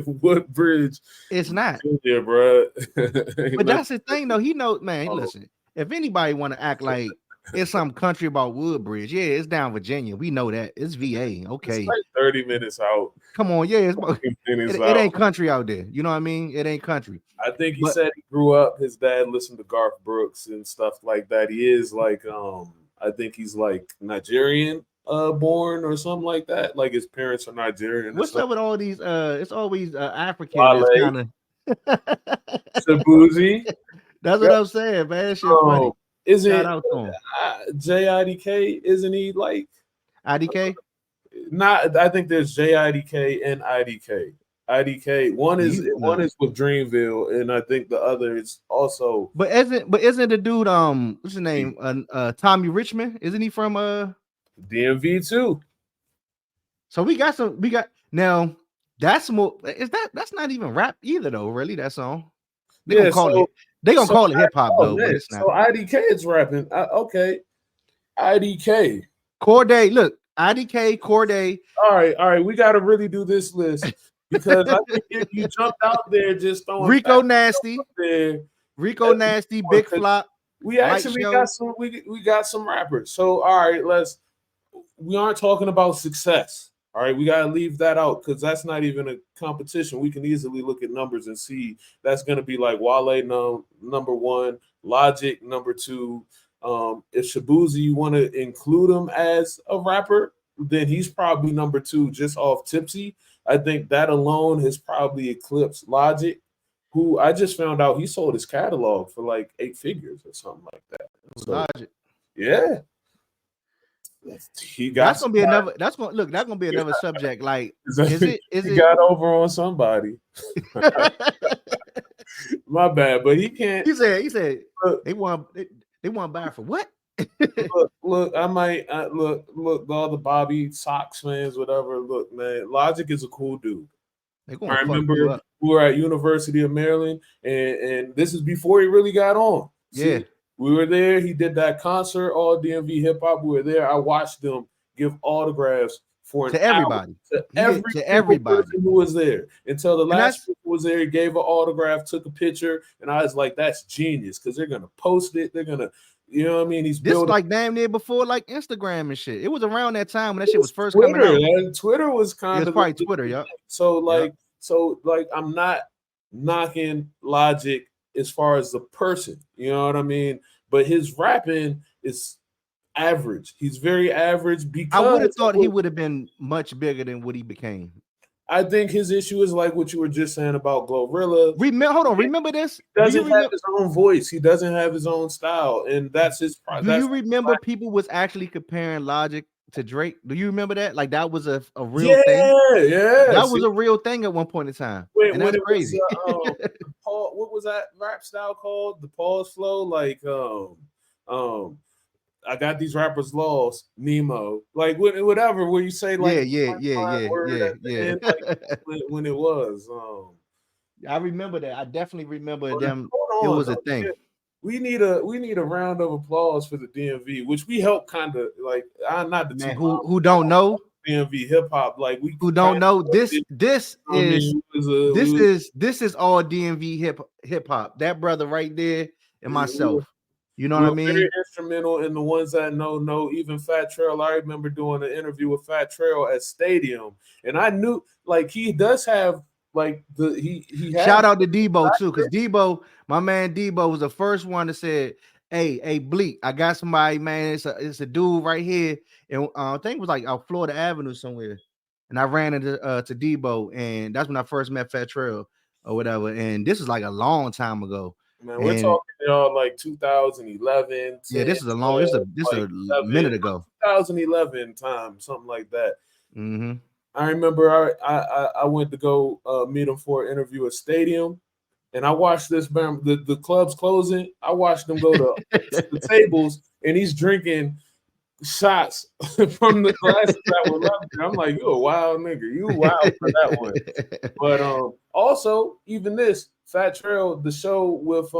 Woodbridge. It's not. Yeah, bro. But that's the thing, though. He knows, man, listen, if anybody want to act like it's some country about Woodbridge, yeah, it's down Virginia. We know that. It's VA. Okay. It's like 30 minutes out. Come on, yeah. It ain't country out there. You know what I mean? It ain't country. I think he said he grew up, his dad listened to Garth Brooks and stuff like that. He is like, I think he's like Nigerian born or something like that. Like his parents are Nigerian. What's up with all these? It's always African. Kind of Shabuzi. That's what I'm saying, man. That shit funny. Is it JIDK? Isn't he like IDK? Not. I think there's JIDK and IDK. IDK. One is with Dreamville, and I think the other is also. But isn't the dude what's his name? Tommy Richmond? Isn't he from DMV too? So we got now. That's more. That's not even rap either though. Really, that song. They gonna call it hip hop though. But it's not. So IDK is rapping. Okay, IDK. Corday, look, IDK, Corday. All right. We got to really do this list because I think if you jumped out there just throwing Rico Nasty, Big Flop. We actually got some. We got some rappers. So all right, we aren't talking about success. All right, we got to leave that out because that's not even a competition. We can easily look at numbers and see that's going to be like Wale number 1, Logic number 2. If Shabuzi, you want to include him as a rapper, then he's probably number 2 just off Tipsy. I think that alone has probably eclipsed Logic, who I just found out he sold his catalog for like 8 figures or something like that. So, Logic. Yeah. That's gonna be another subject. Like, is it got over on somebody? My bad, but he can't. He said they want to buy for what? look, I might look all the Bobby Sox fans, whatever. Look, man, Logic is a cool dude. I remember we were at University of Maryland, and this is before he really got on. Yeah. See, we were there. He did that concert, all DMV hip hop. We were there. I watched them give autographs for to everybody, to everybody who was there. Until the last person was there, he gave an autograph, took a picture, and I was like, "That's genius," because they're gonna post it. They're gonna, you know what I mean? He's this like damn near before like Instagram and shit. It was around that time when that shit was first coming out. And Twitter was kind of probably Twitter, yeah. So like, I'm not knocking Logic as far as the person, you know what I mean? But his rapping is average. He's very average because I would have thought he would have been much bigger than what he became. I think his issue is like what you were just saying about Glorilla. Remember this? He doesn't have his own voice. He doesn't have his own style, and that's his problem. Do you remember people was actually comparing Logic to Drake? Do you remember that? Like that was a real thing. Yeah, that was a real thing at one point in time. Wait, and that's crazy. What was that rap style called? The pause flow, like I got these rappers lost, Nemo, like whatever. Where you say like yeah. Like, when it was. I remember that. I definitely remember them. It was a thing. We need a round of applause for the DMV, which we help kind of like. I'm not the man who don't know DMV hip hop. Like we who don't know this is all DMV hip hop. That brother right there and myself. You know what I mean? Very instrumental, and the ones that know. Even Fat Trail. I remember doing an interview with Fat Trail at Stadium, and I knew like he does have like he shout out to Debo too, because Debo, my man Debo, was the first one that said, "Hey, Bleak, I got somebody, man. It's a dude right here, and I think it was like out Florida Avenue somewhere." And I ran into to Debo, and that's when I first met Fat Trail or whatever. And this is like a long time ago. Man, we're talking y'all like 2011. Yeah, this is a long. This is a minute ago. 2011 time, something like that. Mm-hmm. I remember I went to go meet him for an interview at Stadium, and I watched this. The club's closing. I watched him go to the tables, and he's drinking shots from the glasses that were left. I'm like, you a wild nigga. You wild for that one. But also, even this Fat Trail, the show with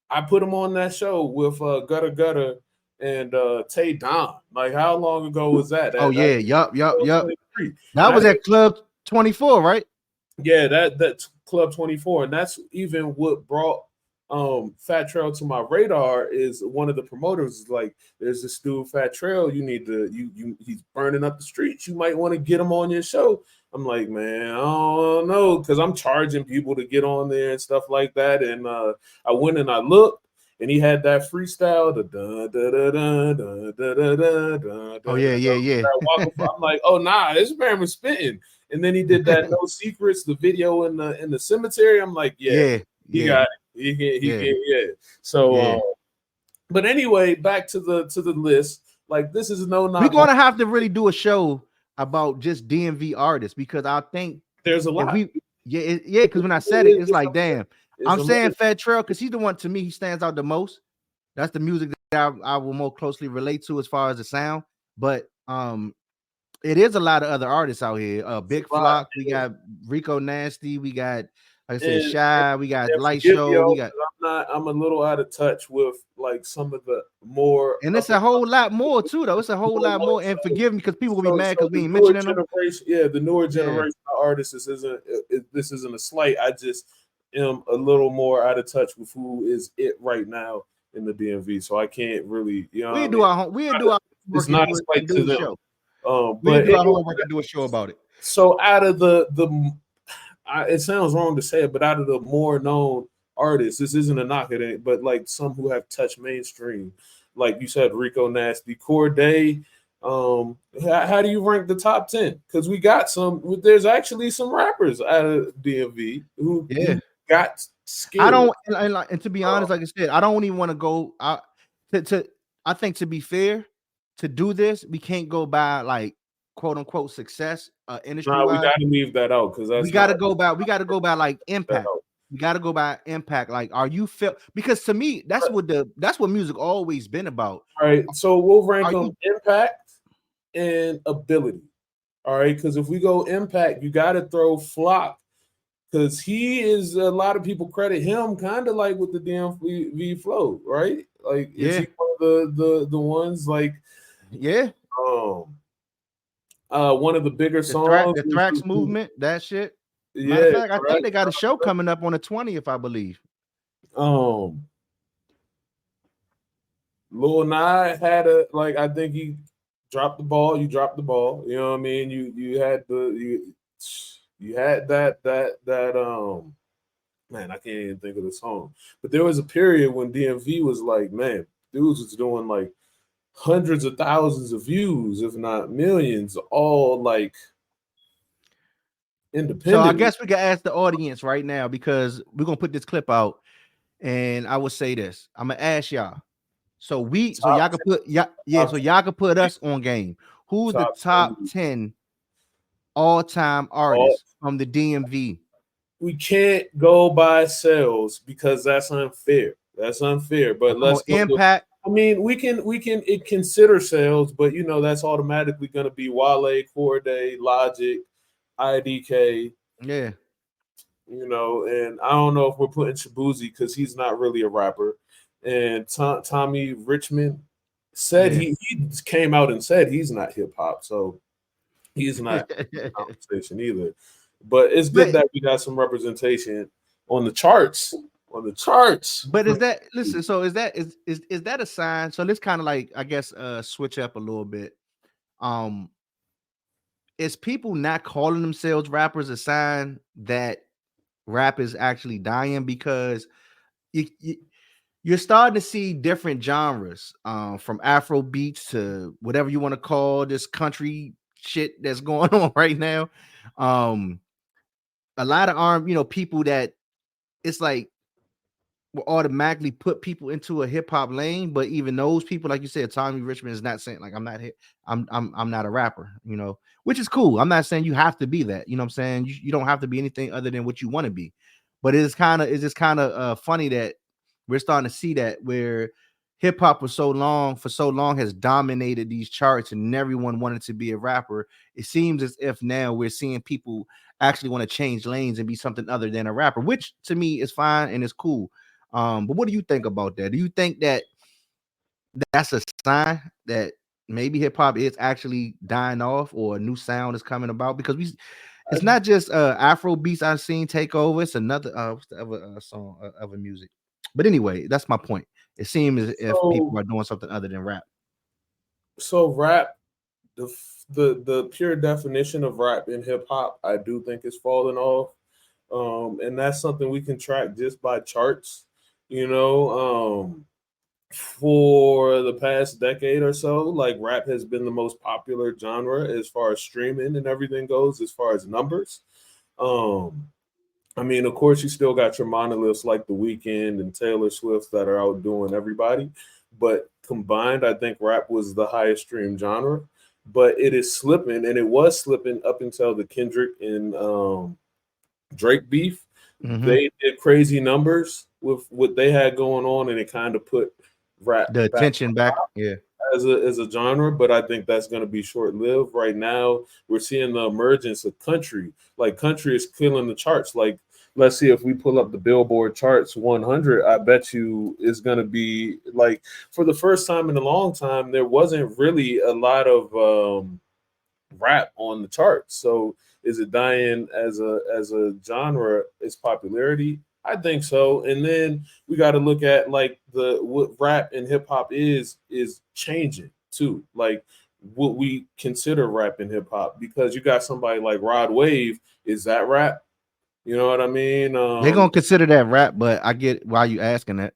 I put him on that show with Gutter and Tay Don. Like, how long ago was that? Yup. That was at Club 24, right? Yeah, that Club 24, and that's even what brought Fat Trail to my radar. Is one of the promoters is like, there's this dude Fat Trail, you need to he's burning up the streets, you might want to get him on your show. I'm like, man, I don't know, because I'm charging people to get on there and stuff like that. And I went and I looked, and he had that freestyle, I'm like, oh nah, this man was spitting. And then he did that No Secrets, the video in the cemetery. I'm like, he got it. So but anyway, back to the list. Like, this is no knock. We're gonna have to really do a show about just DMV artists, because I think there's a lot. Because when I said it, it's like, damn. I'm saying Fat Trail because he's the one, to me, he stands out the most. That's the music that I will more closely relate to as far as the sound. But it is a lot of other artists out here. Big Flock, we got Rico Nasty, we got, like I said, Shy, we got Light Show. I'm a little out of touch with like some of the more, and it's a whole lot more too, though. It's a whole lot more. And forgive me because people will be mad because we ain't mentioning them. Yeah, the newer generation of artists. This isn't a slight. I just am a little more out of touch with who is it right now in the DMV. So I can't really, we'll do our it's not a slight to them. Show. But do our homework and do a show about it. So out of it sounds wrong to say it, but out of the more known artists, this isn't a knock at it, but like some who have touched mainstream, like you said, Rico Nasty, Corday. How do you rank the top 10? Because we got there's actually some rappers out of DMV who got skills. I don't, and to be honest, like I said, I don't even want to go. I think, to be fair, to do this, we can't go by like quote unquote success industry. We got to leave that out because we got to go by like impact. You got to go by impact. Like, are you feel? Because to me, that's what music always been about. All right, so we'll rank Are them impact and ability. All right, because if we go impact, you got to throw Flock, because he is, a lot of people credit him kind of like with the DMV flow, right? Like, is he one of the ones like, one of the bigger songs, the Thrax movement, that shit. Yeah, matter of fact, I think they got a show coming up on the 20th, I believe. Lil Nas had I think he dropped the ball. You dropped the ball. You know what I mean? You had that man, I can't even think of the song. But there was a period when DMV was like, man, dudes was doing like hundreds of thousands of views, if not millions, all like independent. So I guess we can ask the audience right now, because we're gonna put this clip out, and I will say this. I'm gonna ask y'all. So y'all can put so y'all can put us on game. Who's the top 10 all-time artists from the DMV? We can't go by sales because that's unfair. But let's impact. I mean, we can consider sales, but that's automatically going to be Wale, Corday, Logic, IDK. Yeah. And I don't know if we're putting Shabuzi because he's not really a rapper. And Tommy Richmond said he came out and said he's not hip hop, so he's not in the conversation either. But it's good that we got some representation on the charts. But is that so is that a sign? So let's kind of like, I guess, switch up a little bit. Is people not calling themselves rappers a sign that rap is actually dying? Because you're starting to see different genres, from Afro beats to whatever you want to call this country shit that's going on right now. A lot of people that it's like will automatically put people into a hip hop lane, but even those people, like you said, Tommy Richmond is not saying like I'm not a rapper, which is cool. I'm not saying you have to be that, you know what I'm saying? You don't have to be anything other than what you want to be. But it's just kind of funny that we're starting to see that, where hip hop for so long has dominated these charts and everyone wanted to be a rapper. It seems as if now we're seeing people actually want to change lanes and be something other than a rapper, which to me is fine and it's cool. But what do you think about that? Do you think that that's a sign that maybe hip hop is actually dying off, or a new sound is coming about? Because it's not just Afro beats I've seen take over. It's another what's the other song, other music. But anyway, that's my point. It seems as if people are doing something other than rap. So rap, the pure definition of rap in hip hop, I do think is falling off. And that's something we can track just by charts. For the past decade or so, like, rap has been the most popular genre as far as streaming and everything goes, as far as numbers. I mean, of course, you still got your monoliths like The Weeknd and Taylor Swift that are outdoing everybody. But combined, I think rap was the highest streamed genre. But it is slipping, and it was slipping up until the Kendrick and Drake beef. Mm-hmm. They did crazy numbers with what they had going on, and it kind of put rap the attention back as a genre. But I think that's going to be short-lived. Right now, we're seeing the emergence of country. Like, country is killing the charts. Like, let's see, if we pull up the Billboard charts 100, I bet you is going to be like, for the first time in a long time, there wasn't really a lot of rap on the charts. So is it dying as a genre, its popularity? I think so. And then we got to look at like what rap and hip hop is changing too. Like, what we consider rap and hip hop, because you got somebody like Rod Wave. Is that rap? You know what I mean? They're gonna consider that rap, but I get why you asking that.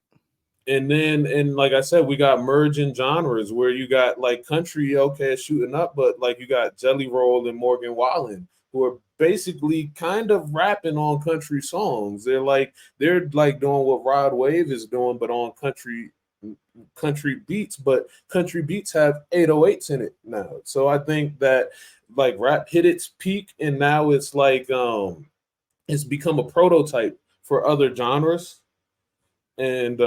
And like I said, we got merging genres where you got like country, okay, shooting up, but like you got Jelly Roll and Morgan Wallen, who are basically kind of rapping on country songs. They're like doing what Rod Wave is doing, but on country beats. But country beats have 808s in it now. So I think that like rap hit its peak, and now it's like it's become a prototype for other genres, and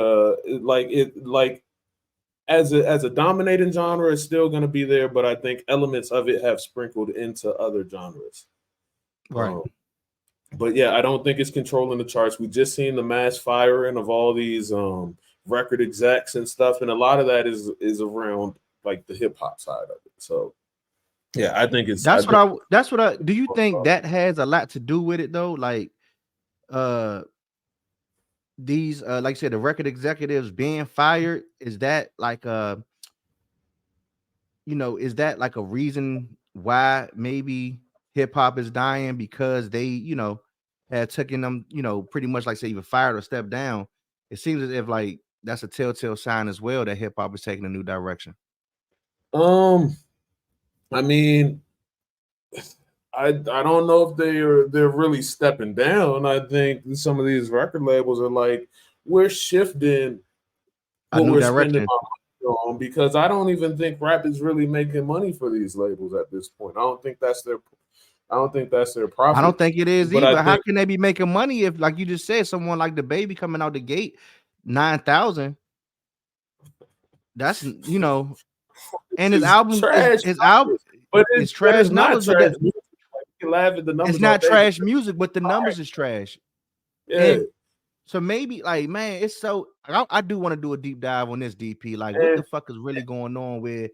as a dominating genre, it's still going to be there, but I think elements of it have sprinkled into other genres. Right. But yeah, I don't think it's controlling the charts. We just seen the mass firing of all these record execs and stuff, and a lot of that is around like the hip hop side of it. So yeah, I think it's that's what I do. You think that has a lot to do with it though? Like these like I said, the record executives being fired, is that like is that like a reason why maybe hip hop is dying, because they had taken them pretty much like say either fired or stepped down? It seems as if like that's a telltale sign as well that hip hop is taking a new direction. I mean, I don't know if they're really stepping down. I think some of these record labels are like, we're shifting what we're spending on, because I don't even think rap is really making money for these labels at this point. I don't think that's their profit. I don't think it is either. How can they be making money if, like you just said, someone like the Baby coming out the gate 9,000? That's and his album, but it's trash numbers. Trash music. You can laugh at the numbers. It's not trash music, but the numbers is trash. Yeah. And so maybe like, man, it's so I do want to do a deep dive on this DP. Like, what the fuck is really going on where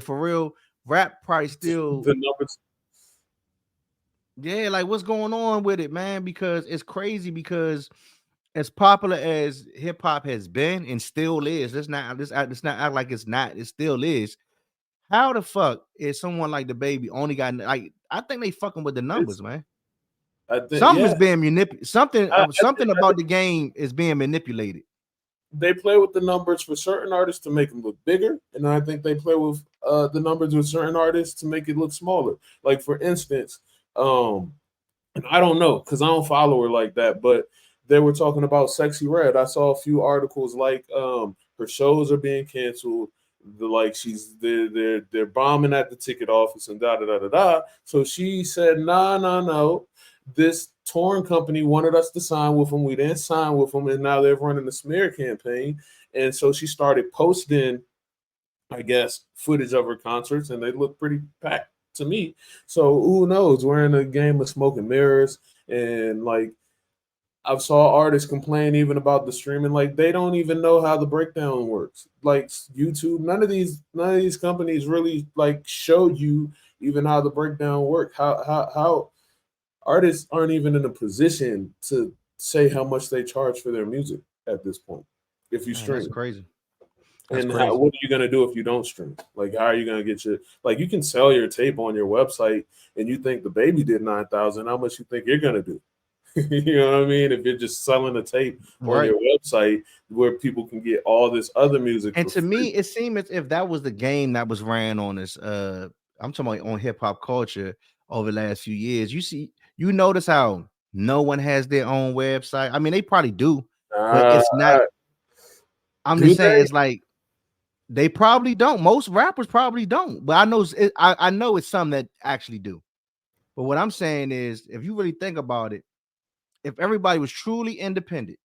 for real rap probably still the numbers. Yeah, like what's going on with it, man? Because it's crazy, because as popular as hip hop has been and still is, let's not act like it's not, it still is. How the fuck is someone like the Baby only got like, I think they fucking with the numbers, man. Something is being manipulated. Something about the game is being manipulated. They play with the numbers for certain artists to make them look bigger, and I think they play with the numbers with certain artists to make it look smaller. Like for instance, and I don't know because I don't follow her like that, but they were talking about Sexy Red. I saw a few articles like her shows are being canceled. They're bombing at the ticket office and da da da da da. So she said, no. This touring company wanted us to sign with them. We didn't sign with them, and now they're running a smear campaign. And so she started posting, I guess, footage of her concerts, and they look pretty packed to me. So who knows? We're in a game of smoke and mirrors, and like I've saw artists complain even about the streaming. Like they don't even know how the breakdown works. Like YouTube, none of these companies really like showed you even how the breakdown work. How artists aren't even in a position to say how much they charge for their music at this point. If you stream, that's crazy. What are you gonna do if you don't stream? Like, how are you gonna get you can sell your tape on your website, and you think the Baby did 9,000? How much you think you're gonna do? You know what I mean? If you're just selling a tape on your website where people can get all this other music. And to me, it seemed as if that was the game that was ran on this. I'm talking about on hip hop culture over the last few years. You notice how no one has their own website. I mean, they probably do, but it's not. I'm just saying, it's like they probably don't. Most rappers probably don't, but I know it's some that actually do. But what I'm saying is, if you really think about it, if everybody was truly independent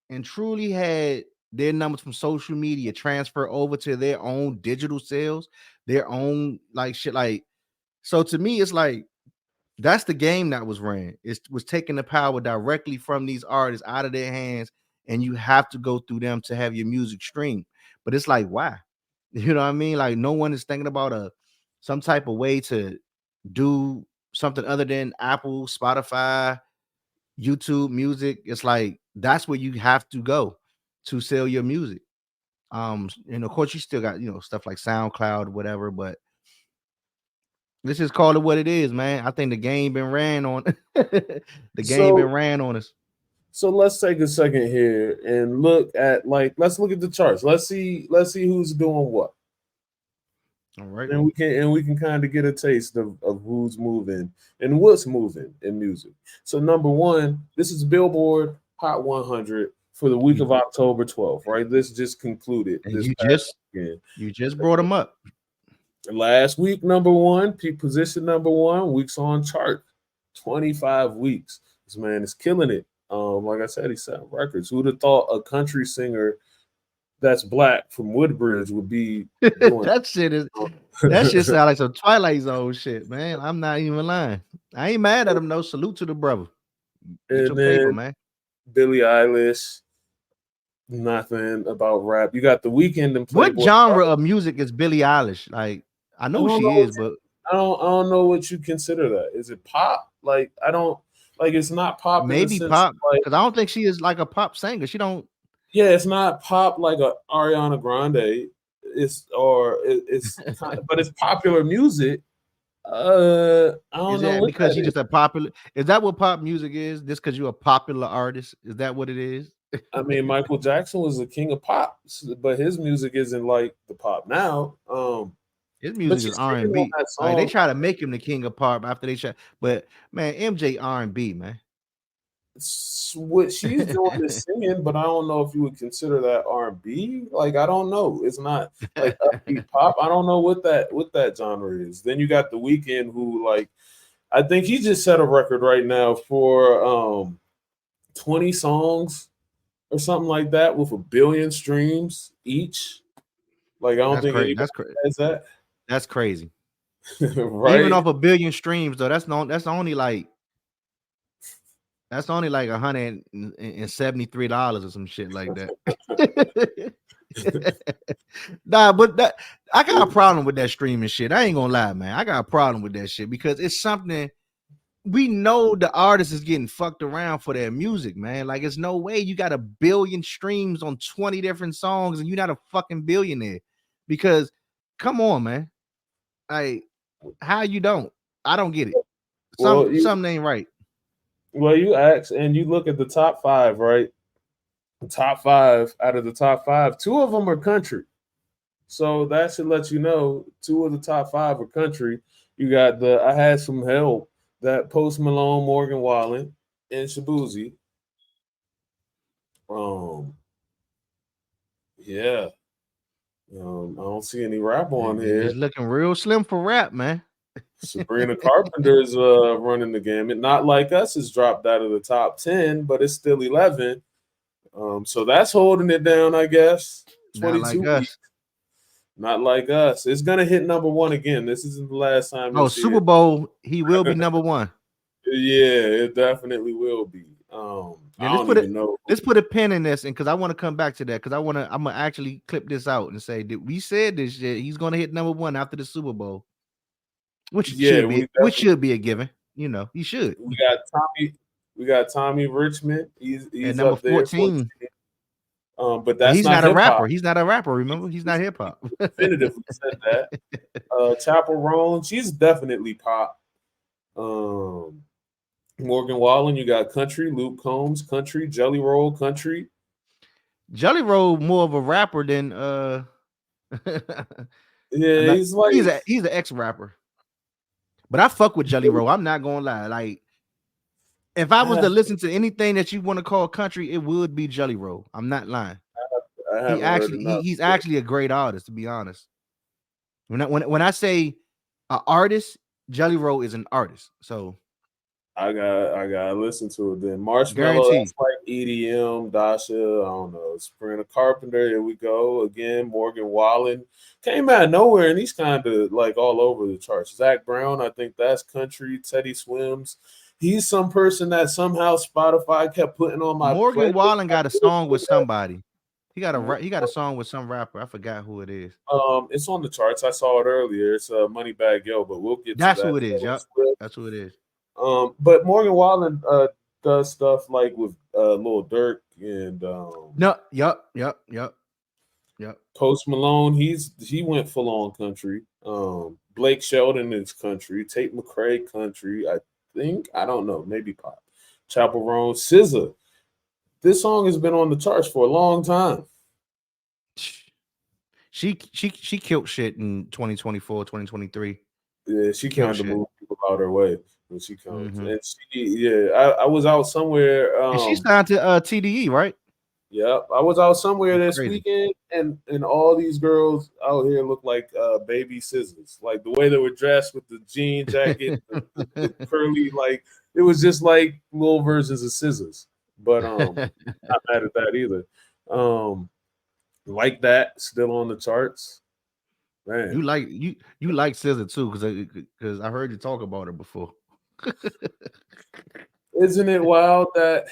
and truly had their numbers from social media transfer over to their own digital sales, their own like shit, like, so to me, it's like that's the game that was ran. It was taking the power directly from these artists out of their hands, and you have to go through them to have your music streamed. But it's like, why? You know what I mean? Like, no one is thinking about some type of way to do something other than Apple, Spotify, YouTube Music. It's like that's where you have to go to sell your music. And of course, you still got stuff like SoundCloud, whatever, but let's just call it what it is, man. I think the game been ran on. Been ran on us. So let's take a second here and look at let's look at the charts. Let's see who's doing what. All right. And we can kind of get a taste of who's moving and what's moving in music. So number one, this is Billboard Hot 100 for the week of October 12th, right? This just concluded. And you just brought them up. Last week, number one, position number one, weeks on chart, 25 weeks. This man is killing it. Like I said, he's setting records. Who'd have thought a country singer that's black from Woodbridge would be doing that shit sound like some Twilight Zone shit, man. I'm not even lying. I ain't mad at him, no. Salute to the brother. Get your paper, man. Billie Eilish, nothing about rap. You got The Weeknd and Playboy. What genre of music is Billie Eilish? Like, I know she is, but I don't know what you consider that. Is it pop? Like, I don't like. It's not pop. Maybe pop, because I don't think she is like a pop singer. She don't. Yeah, it's not pop like a Ariana Grande. It's but it's popular music. I don't know because she's just a popular. Is that what pop music is? Just because you're a popular artist? Is that what it is? I mean, Michael Jackson was the king of pop, but his music isn't like the pop now. His music is R&B. Like, they try to make him the king of pop after they try, but man, MJ R&B, man. What she's doing is singing, but I don't know if you would consider that R&B. Like, I don't know. It's not like upbeat pop. I don't know what that genre is. Then you got The Weeknd, who, like, I think he just set a record right now for 20 songs or something like that with 1 billion streams each. Like, I don't think anybody has that. That's crazy. Right? Even off 1 billion streams, though, that's only like $173 or some shit like that. Nah, but that I got a problem with that streaming shit. I ain't gonna lie, man. I got a problem with that shit because it's something we know the artist is getting fucked around for their music, man. Like, it's no way you got 1 billion streams on 20 different songs and you're not a fucking billionaire. Because come on, man. Like, how you don't? I don't get it. Something ain't right. Well, you ask and you look at the top 5, right? The top 5 out of the top 5, 2 of them are country. So that should let you know 2 of the top 5 are country. You got I Had Some Help, that Post Malone, Morgan Wallen, and Shabuzi. Yeah. I don't see any rap on here. It's looking real slim for rap, man. Sabrina Carpenter's running the gamut. Not Like Us has dropped out of the top 10, but it's still 11. So that's holding it down, I guess. 22 weeks. Not Like Us. It's gonna hit number 1 again. This isn't the last time. Oh, Super Bowl, he will be number 1. Yeah, it definitely will be. Let's put a pin in this, and because I want to come back to that, because I'm gonna actually clip this out and say that we said this shit. He's gonna hit number 1 after the Super Bowl. Which should be a given, you know. He should. We got Tommy Richmond. He's number 14. But that's he's not a rapper. He's not a rapper. Remember, he's not hip hop. Definitively said that. Chapel Roan, she's definitely pop. Morgan Wallen, you got country. Luke Combs, country. Jelly Roll, country. Jelly Roll more of a rapper than yeah, he's an ex-rapper. But I fuck with Jelly Roll. I'm not gonna lie. Like, if I was to listen to anything that you want to call country, it would be Jelly Roll. I'm not lying. He's actually a great artist, to be honest. When I say an artist, Jelly Roll is an artist. So I gotta listen to it then. Marshmallow, that's like EDM, Dasha, I don't know. Sabrina Carpenter, here we go again. Morgan Wallen came out of nowhere, and he's kind of like all over the charts. Zach Brown, I think that's country. Teddy Swims, he's some person that somehow Spotify kept putting on my. Morgan Wallen got a song with somebody. He got a song with some rapper. I forgot who it is. It's on the charts. I saw it earlier. It's Moneybagg Yo, but we'll get. That's to that. Who it is. Yep. That's who it is. But Morgan Wallen does stuff like with Lil Durk and Yep. Post Malone. He went full on country. Blake Shelton is country. Tate McRae country. I think, I don't know, maybe pop. Chapel Roan, SZA. This song has been on the charts for a long time. She killed shit in 2024, 2023. Yeah, she kind of moved people out her way when she comes. Mm-hmm. And I was out somewhere. And she signed to TDE, right? Yep. I was out somewhere this weekend, and all these girls out here look like baby scissors. Like the way they were dressed with the jean jacket, the curly, like it was just like little versions of scissors. but not mad at that either. Like that, still on the charts. Man, you like SZA too, because I heard you talk about her before. isn't it wild that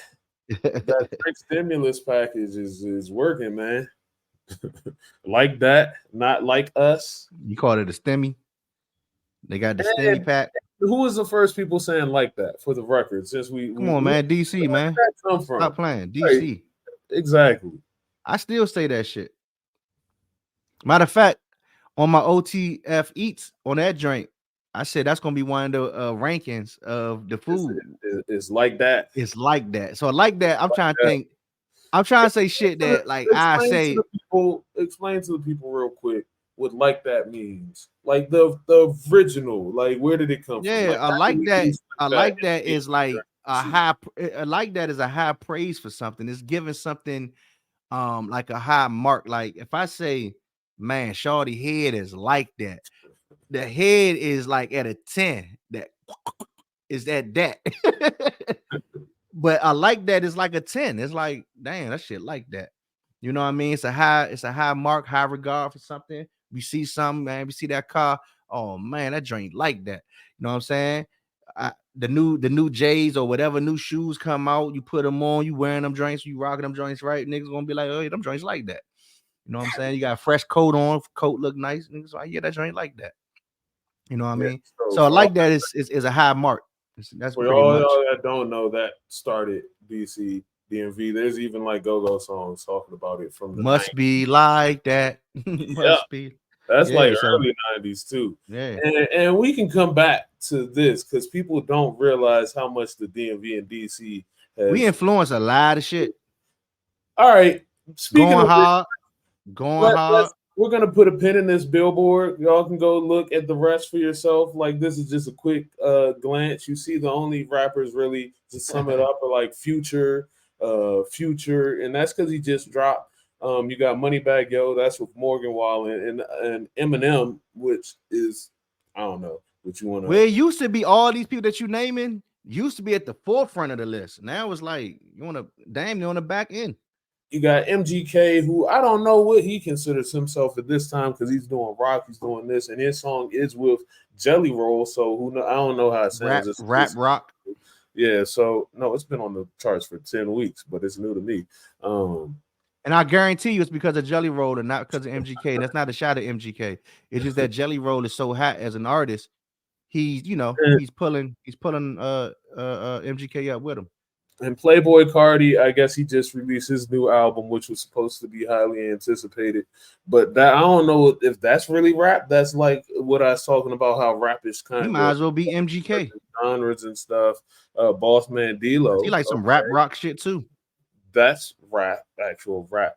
Drake stimulus package is working, man? Like that, not like us. You called it a STEMI. They got the STEMI pack. Who was the first people saying like that for the record? Since Come on, man, DC, man. Where did that come from? Stop playing, DC. Right. Exactly. I still say that shit. Matter of fact, on my OTF eats on that drink, I said that's gonna be one of the rankings of the food. It's like that. It's like that. So like that, I'm trying to think. I'm trying to say shit that like I say. Explain to the people real quick what like that means. Like the original. Like where did it come from? Yeah, I like that. I like that is like a high. I like that is a high praise for something. It's giving something like a high mark. Like if I say, man, shorty head is like that. The head is like at a 10. That is that. But I like that it's like a 10. It's like, damn, that shit like that. You know what I mean? It's a high mark, high regard for something. We see something, man. We see that car. Oh man, that joint like that. You know what I'm saying? The new J's or whatever new shoes come out, you put them on, you wearing them joints, you rocking them joints, right? Niggas gonna be like, oh, them joints like that. You know what I'm saying? You got a fresh coat on, coat look nice. Niggas like, yeah, that joint like that. You know what I mean? So I like that is a high mark. That's for all y'all that don't know, that started DC DMV. There's even like go-go songs talking about it from the must 90s. Be like that. Must be. That's like early 90s too. Yeah. And we can come back to this because people don't realize how much the DMV and DC has. We influence a lot of shit. All right. Speaking going of hard. We're gonna put a pin in this billboard. Y'all can go look at the rest for yourself. Like this is just a quick glance. You see the only rappers really to sum it up are like Future, and that's because he just dropped. You got Moneybagg Yo, that's with Morgan Wallen and Eminem, which is I don't know what you want to. Where it used to be all these people that you naming used to be at the forefront of the list. Now it's like you want to damn on the back end. You got MGK, who I don't know what he considers himself at this time because he's doing rock, he's doing this, and his song is with Jelly Roll. So I don't know how it sounds. Rap rock. Yeah, so no, it's been on the charts for 10 weeks, but it's new to me. And I guarantee you it's because of Jelly Roll and not because of MGK. That's not a shot at MGK. It's just that Jelly Roll is so hot as an artist. He's pulling MGK up with him. And Playboy Cardi, I guess he just released his new album, which was supposed to be highly anticipated. But that I don't know if that's really rap. That's like what I was talking about, how rap is kind of. He might as well be MGK. Genres and stuff. Boss Man D-Lo. He like some rap rock shit too. That's rap, actual rap,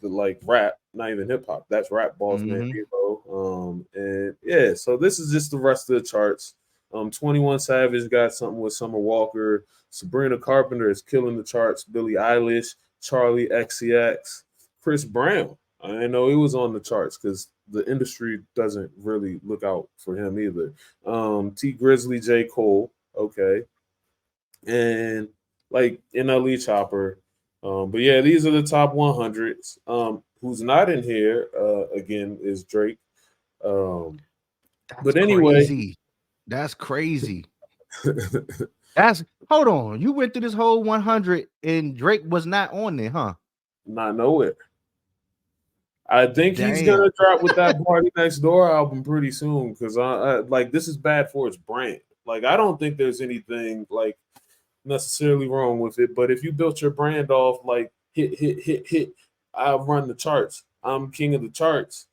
like rap, not even hip hop. That's rap, Boss Man D-Lo. And yeah, so this is just the rest of the charts. 21 Savage got something with Summer Walker. Sabrina Carpenter is killing the charts. Billie Eilish, Charlie XCX, Chris Brown. I didn't know he was on the charts because the industry doesn't really look out for him either. T Grizzly, J. Cole, okay, and like NLE Chopper. But yeah, these are the top 100s. Who's not in here again is Drake. But anyway, crazy. That's crazy. Hold on. You went through this whole 100 and Drake was not on there, huh? Not nowhere. I think he's gonna drop with that Party Next Door album pretty soon because I like this is bad for his brand. Like I don't think there's anything like necessarily wrong with it, but if you built your brand off like hit, I run the charts. I'm king of the charts.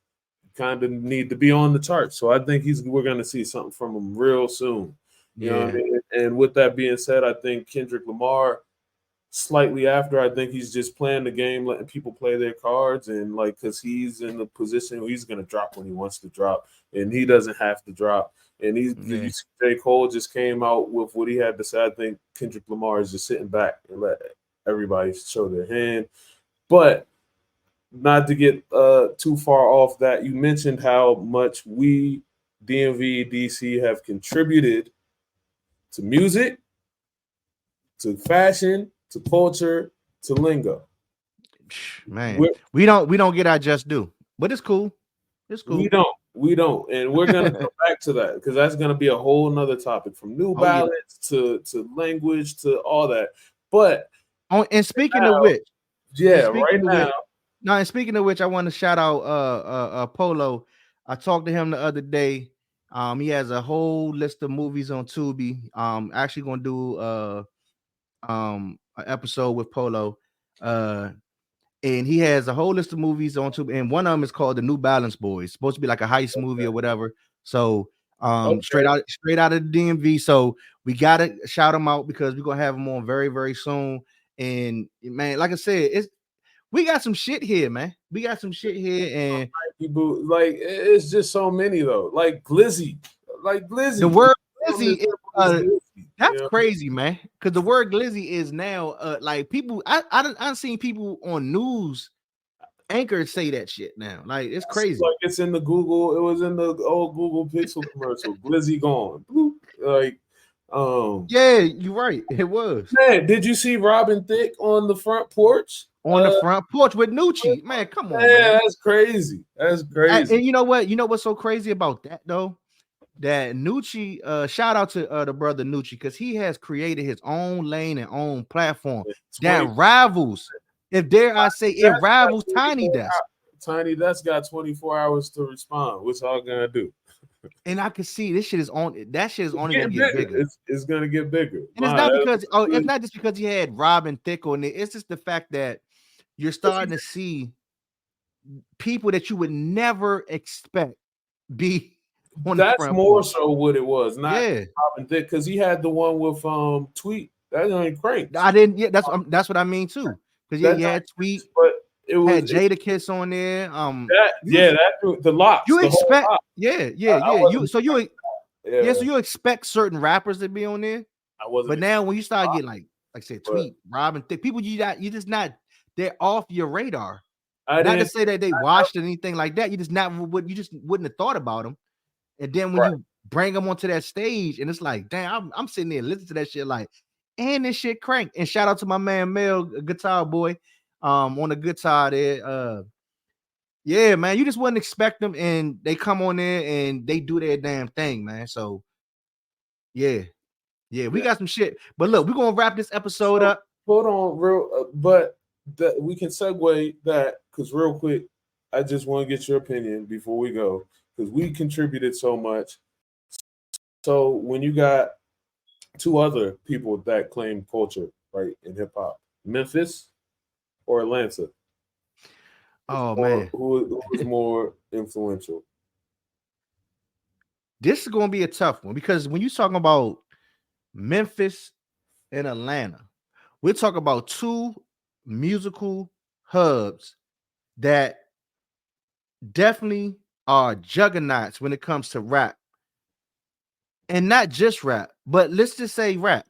Kind of need to be on the charts, so I think we're gonna see something from him real soon. You know what I mean? And with that being said, I think Kendrick Lamar, slightly after, I think he's just playing the game, letting people play their cards, and like because he's in the position where he's gonna drop when he wants to drop, and he doesn't have to drop. And J. Cole just came out with what he had to say. I think Kendrick Lamar is just sitting back and let everybody show their hand, but not to get too far off that. You mentioned how much we DMV DC have contributed to music, to fashion, to culture to lingo. Man, we don't get our just due, but it's cool. It's cool. We don't, and we're gonna come back to that because that's gonna be a whole nother topic from New Balance to language to all that. But and speaking of which, and speaking of which, I want to shout out Polo. I talked to him the other day. He has a whole list of movies on Tubi. Actually gonna do an episode with Polo. And he has a whole list of movies on Tubi, and one of them is called The New Balance Boys. It's supposed to be like a heist movie or whatever. So straight out of the DMV. So we gotta shout him out because we're gonna have him on very, very soon. And man, like I said, we got some shit here, man. We got some shit here, and like it's just so many though. Like Glizzy. The word Glizzy is that's crazy, man. Because the word glizzy is now like people. I've seen people on news anchors say that shit now. Like it's crazy. Like it's in the Google. It was in the old Google Pixel commercial. Glizzy gone. Like, yeah, you're right. It was. Man, did you see Robin Thicke on the front porch? On the front porch with Nucci. Man, come on. Man, that's crazy. That's crazy. And you know what? You know what's so crazy about that though? That Nucci, shout out to the brother Nucci, because he has created his own lane and own platform that rivals, if dare I say, it rivals Tiny Desk. Tiny Desk got 24 hours to respond. What's all gonna do? And I can see this shit is on. That shit is only gonna get bigger. It's gonna get bigger. And it's not because it's not just because he had Robin Thicke on it. It's just the fact that you're starting to see people that you would never expect be. That's more so what it was, not Robin Thicke, because he had the one with Tweet. That ain't crank. I didn't. Yeah, that's what I mean too. Because he had Tweet, but it was had Jada Kiss on there. The locks. You expect, so you expect certain rappers to be on there. I wasn't. But now when you start getting like I said, Tweet, Robin Thicke, people you just not, they're off your radar. Not to say that they watched anything like that. You just wouldn't have thought about them. And then when you bring them onto that stage, and it's like, damn, I'm sitting there listening to that shit like, and this shit crank. And shout out to my man Mel, guitar boy, on the guitar there. Yeah, man, you just wouldn't expect them, and they come on there and they do their damn thing, man. So, yeah, we got some shit. But look, we're gonna wrap this episode up. Hold on, but we can segue that because real quick, I just want to get your opinion before we go. Because we contributed so much. So when you got two other people that claim culture, right, in hip hop, Memphis or Atlanta? Man, who was more influential? This is going to be a tough one because when you're talking about Memphis and Atlanta, we're talking about two musical hubs that definitely are juggernauts when it comes to rap, and not just rap, but let's just say rap.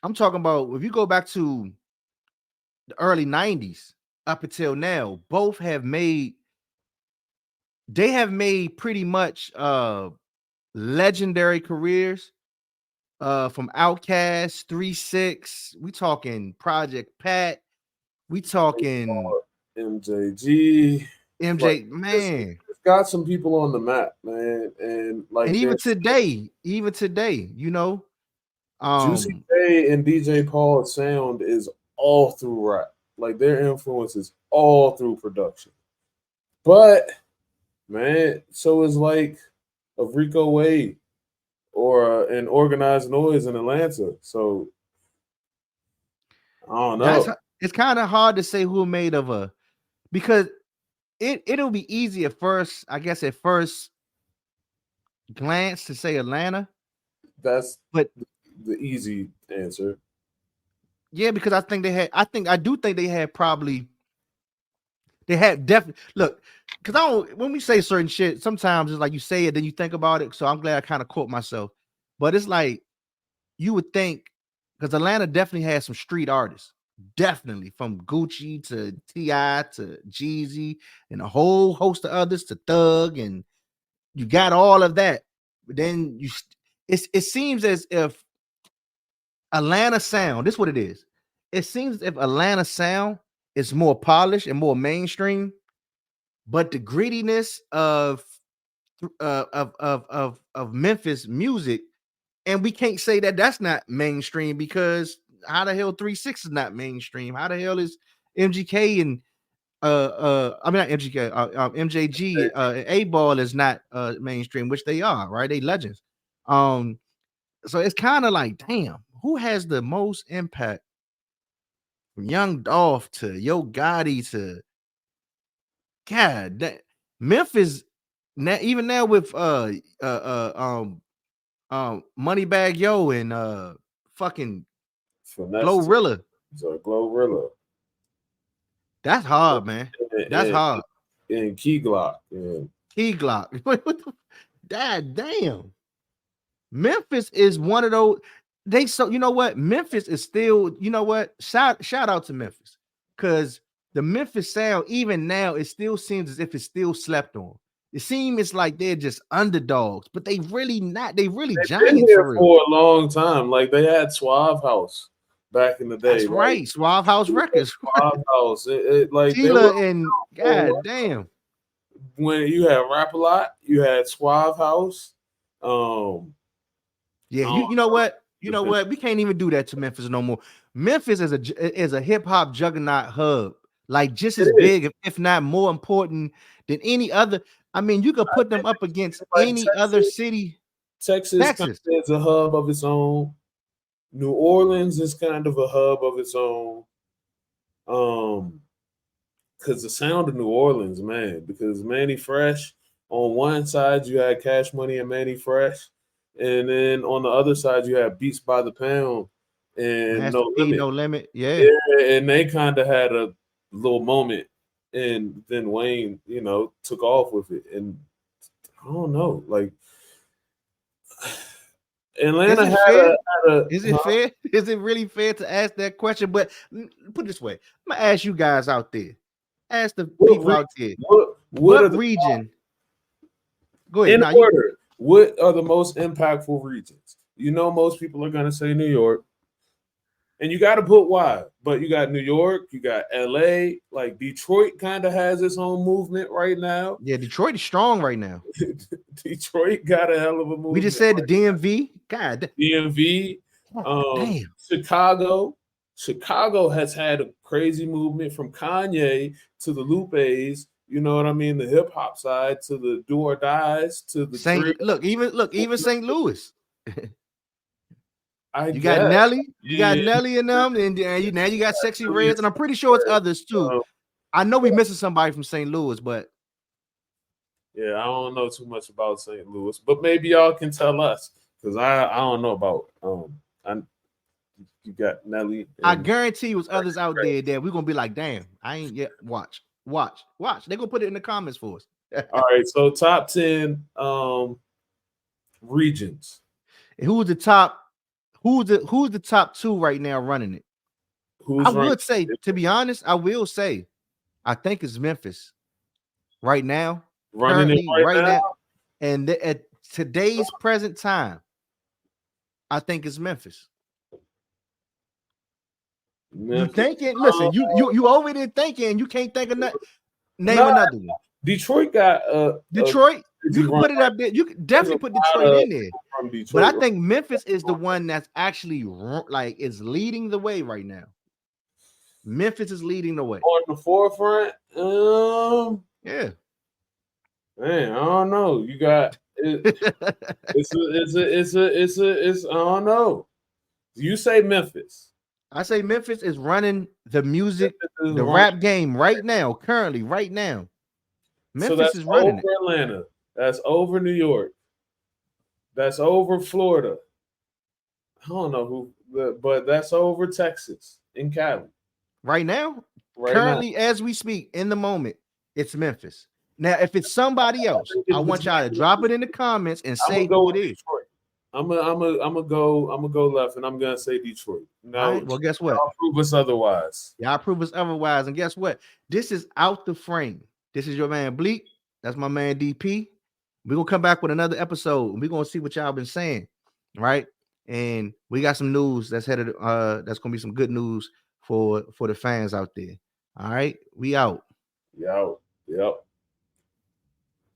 I'm talking about if you go back to the early 90s up until now, both have made pretty much legendary careers, from Outkast, 3-6, we talking Project Pat, we talking MJG, man. Got some people on the map, man, and even today, you know, Juicy J and DJ Paul's sound is all through rap. Like their influence is all through production. But man, so is like a Rico Wade or an Organized Noise in Atlanta. So I don't know. It's kind of hard to say who made of because it'll be easy at first, I guess, at first glance to say Atlanta. But the easy answer. Yeah, because I do think they had definitely look, because when we say certain shit, sometimes it's like you say it, then you think about it. So I'm glad I kind of caught myself. But it's like you would think, because Atlanta definitely has some street artists. Definitely, from Gucci to T.I. to Jeezy and a whole host of others to Thug, and you got all of that. But then it seems as if Atlanta sound, this is what it is. it seems as if Atlanta sound is more polished and more mainstream, but the grittiness of Memphis music, and we can't say that that's not mainstream because how the hell 3-6 is not mainstream? How the hell is MGK and I mean not MGK, MJG, A-Ball is not mainstream, which they are, right? They legends. So it's kind of like, damn, who has the most impact from Young Dolph to Yo Gotti to God that Memphis now, even now with Moneybag Yo and fucking Glorilla. So Glorilla. That's hard, man. That's hard. And Key Glock. Yeah. Key Glock. God damn. Memphis is one of those. You know what? Memphis is still, you know what? Shout out to Memphis. Because the Memphis sound, even now, it still seems as if it's still slept on. It seems it's like they're just underdogs, but they really not. They really giants been here for a long time. Like they had Suave House back in the day. That's right. Suave House Records. Suave House. Like Tila and God damn. When you had Rap A Lot, you had Suave House. Yeah, you know what? You know what? We can't even do that to Memphis no more. Memphis is a hip hop juggernaut hub, like just as big, if not more important than any other. I mean, you could put them up against any other city. Texas is a hub of its own. New Orleans is kind of a hub of its own. Because the sound of New Orleans, man, because Manny Fresh, on one side you had Cash Money and Manny Fresh, and then on the other side you had Beats by the Pound and No Limit. Yeah, and they kind of had a little moment, and then Wayne, took off with it. And I don't know, like Atlanta had a. Is it fair? Is it really fair to ask that question? But put it this way, I'm gonna ask you guys out there. Ask the people out there. What region? Go ahead. In order. What are the most impactful regions? Most people are gonna say New York. And you got to put why, but you got New York, you got LA, like Detroit kind of has its own movement right now. Yeah, Detroit is strong right now. Detroit got a hell of a movement. We just said the DMV. God. DMV. Damn. Chicago has had a crazy movement from Kanye to the Lupes. You know what I mean? The hip hop side to the Do or Dies to the even St. Louis. You got Nelly, Nelly in them, and now you got Sexy Reds, and I'm pretty sure it's others too. I know we're missing somebody from St. Louis, but yeah, I don't know too much about St. Louis, but maybe y'all can tell us because I don't know about you got Nelly. I guarantee you, it's others out there that we're gonna be like, damn, I ain't yet. Watch. They're gonna put it in the comments for us. All right, so top 10 regions. And who's the top? Who's the top 2 right now running it? To be honest, I will say, I think it's Memphis right now. Running it right now. And at today's present time, I think it's Memphis. You thinking? Listen, you over there thinking you can't think of nothing. Name another one. Detroit got Detroit. You can put it up there. You can definitely put Detroit in there. But I think Memphis is the one that's actually like is leading the way right now. Memphis is leading the way on the forefront. Yeah. Man, I don't know. You got it. It's I don't know. You say Memphis. I say Memphis is running the music, the rap game right now, currently, right now. Memphis is running over Atlanta. That's over New York. That's over Florida. I don't know who, but that's over Texas and Cali. Right now, currently, as we speak, in the moment, it's Memphis. Now, if it's somebody else, I want y'all to drop it in the comments and say who it is. I'm gonna go left, and I'm gonna say Detroit. Now, right, well, guess what? Y'all prove us otherwise. Y'all prove us otherwise, and guess what? This is Out the Frame. This is your man Blek. That's my man DP. We're gonna come back with another episode, and we're gonna see what y'all been saying, right? And we got some news that's headed. That's gonna be some good news for the fans out there. All right, we out. Yep.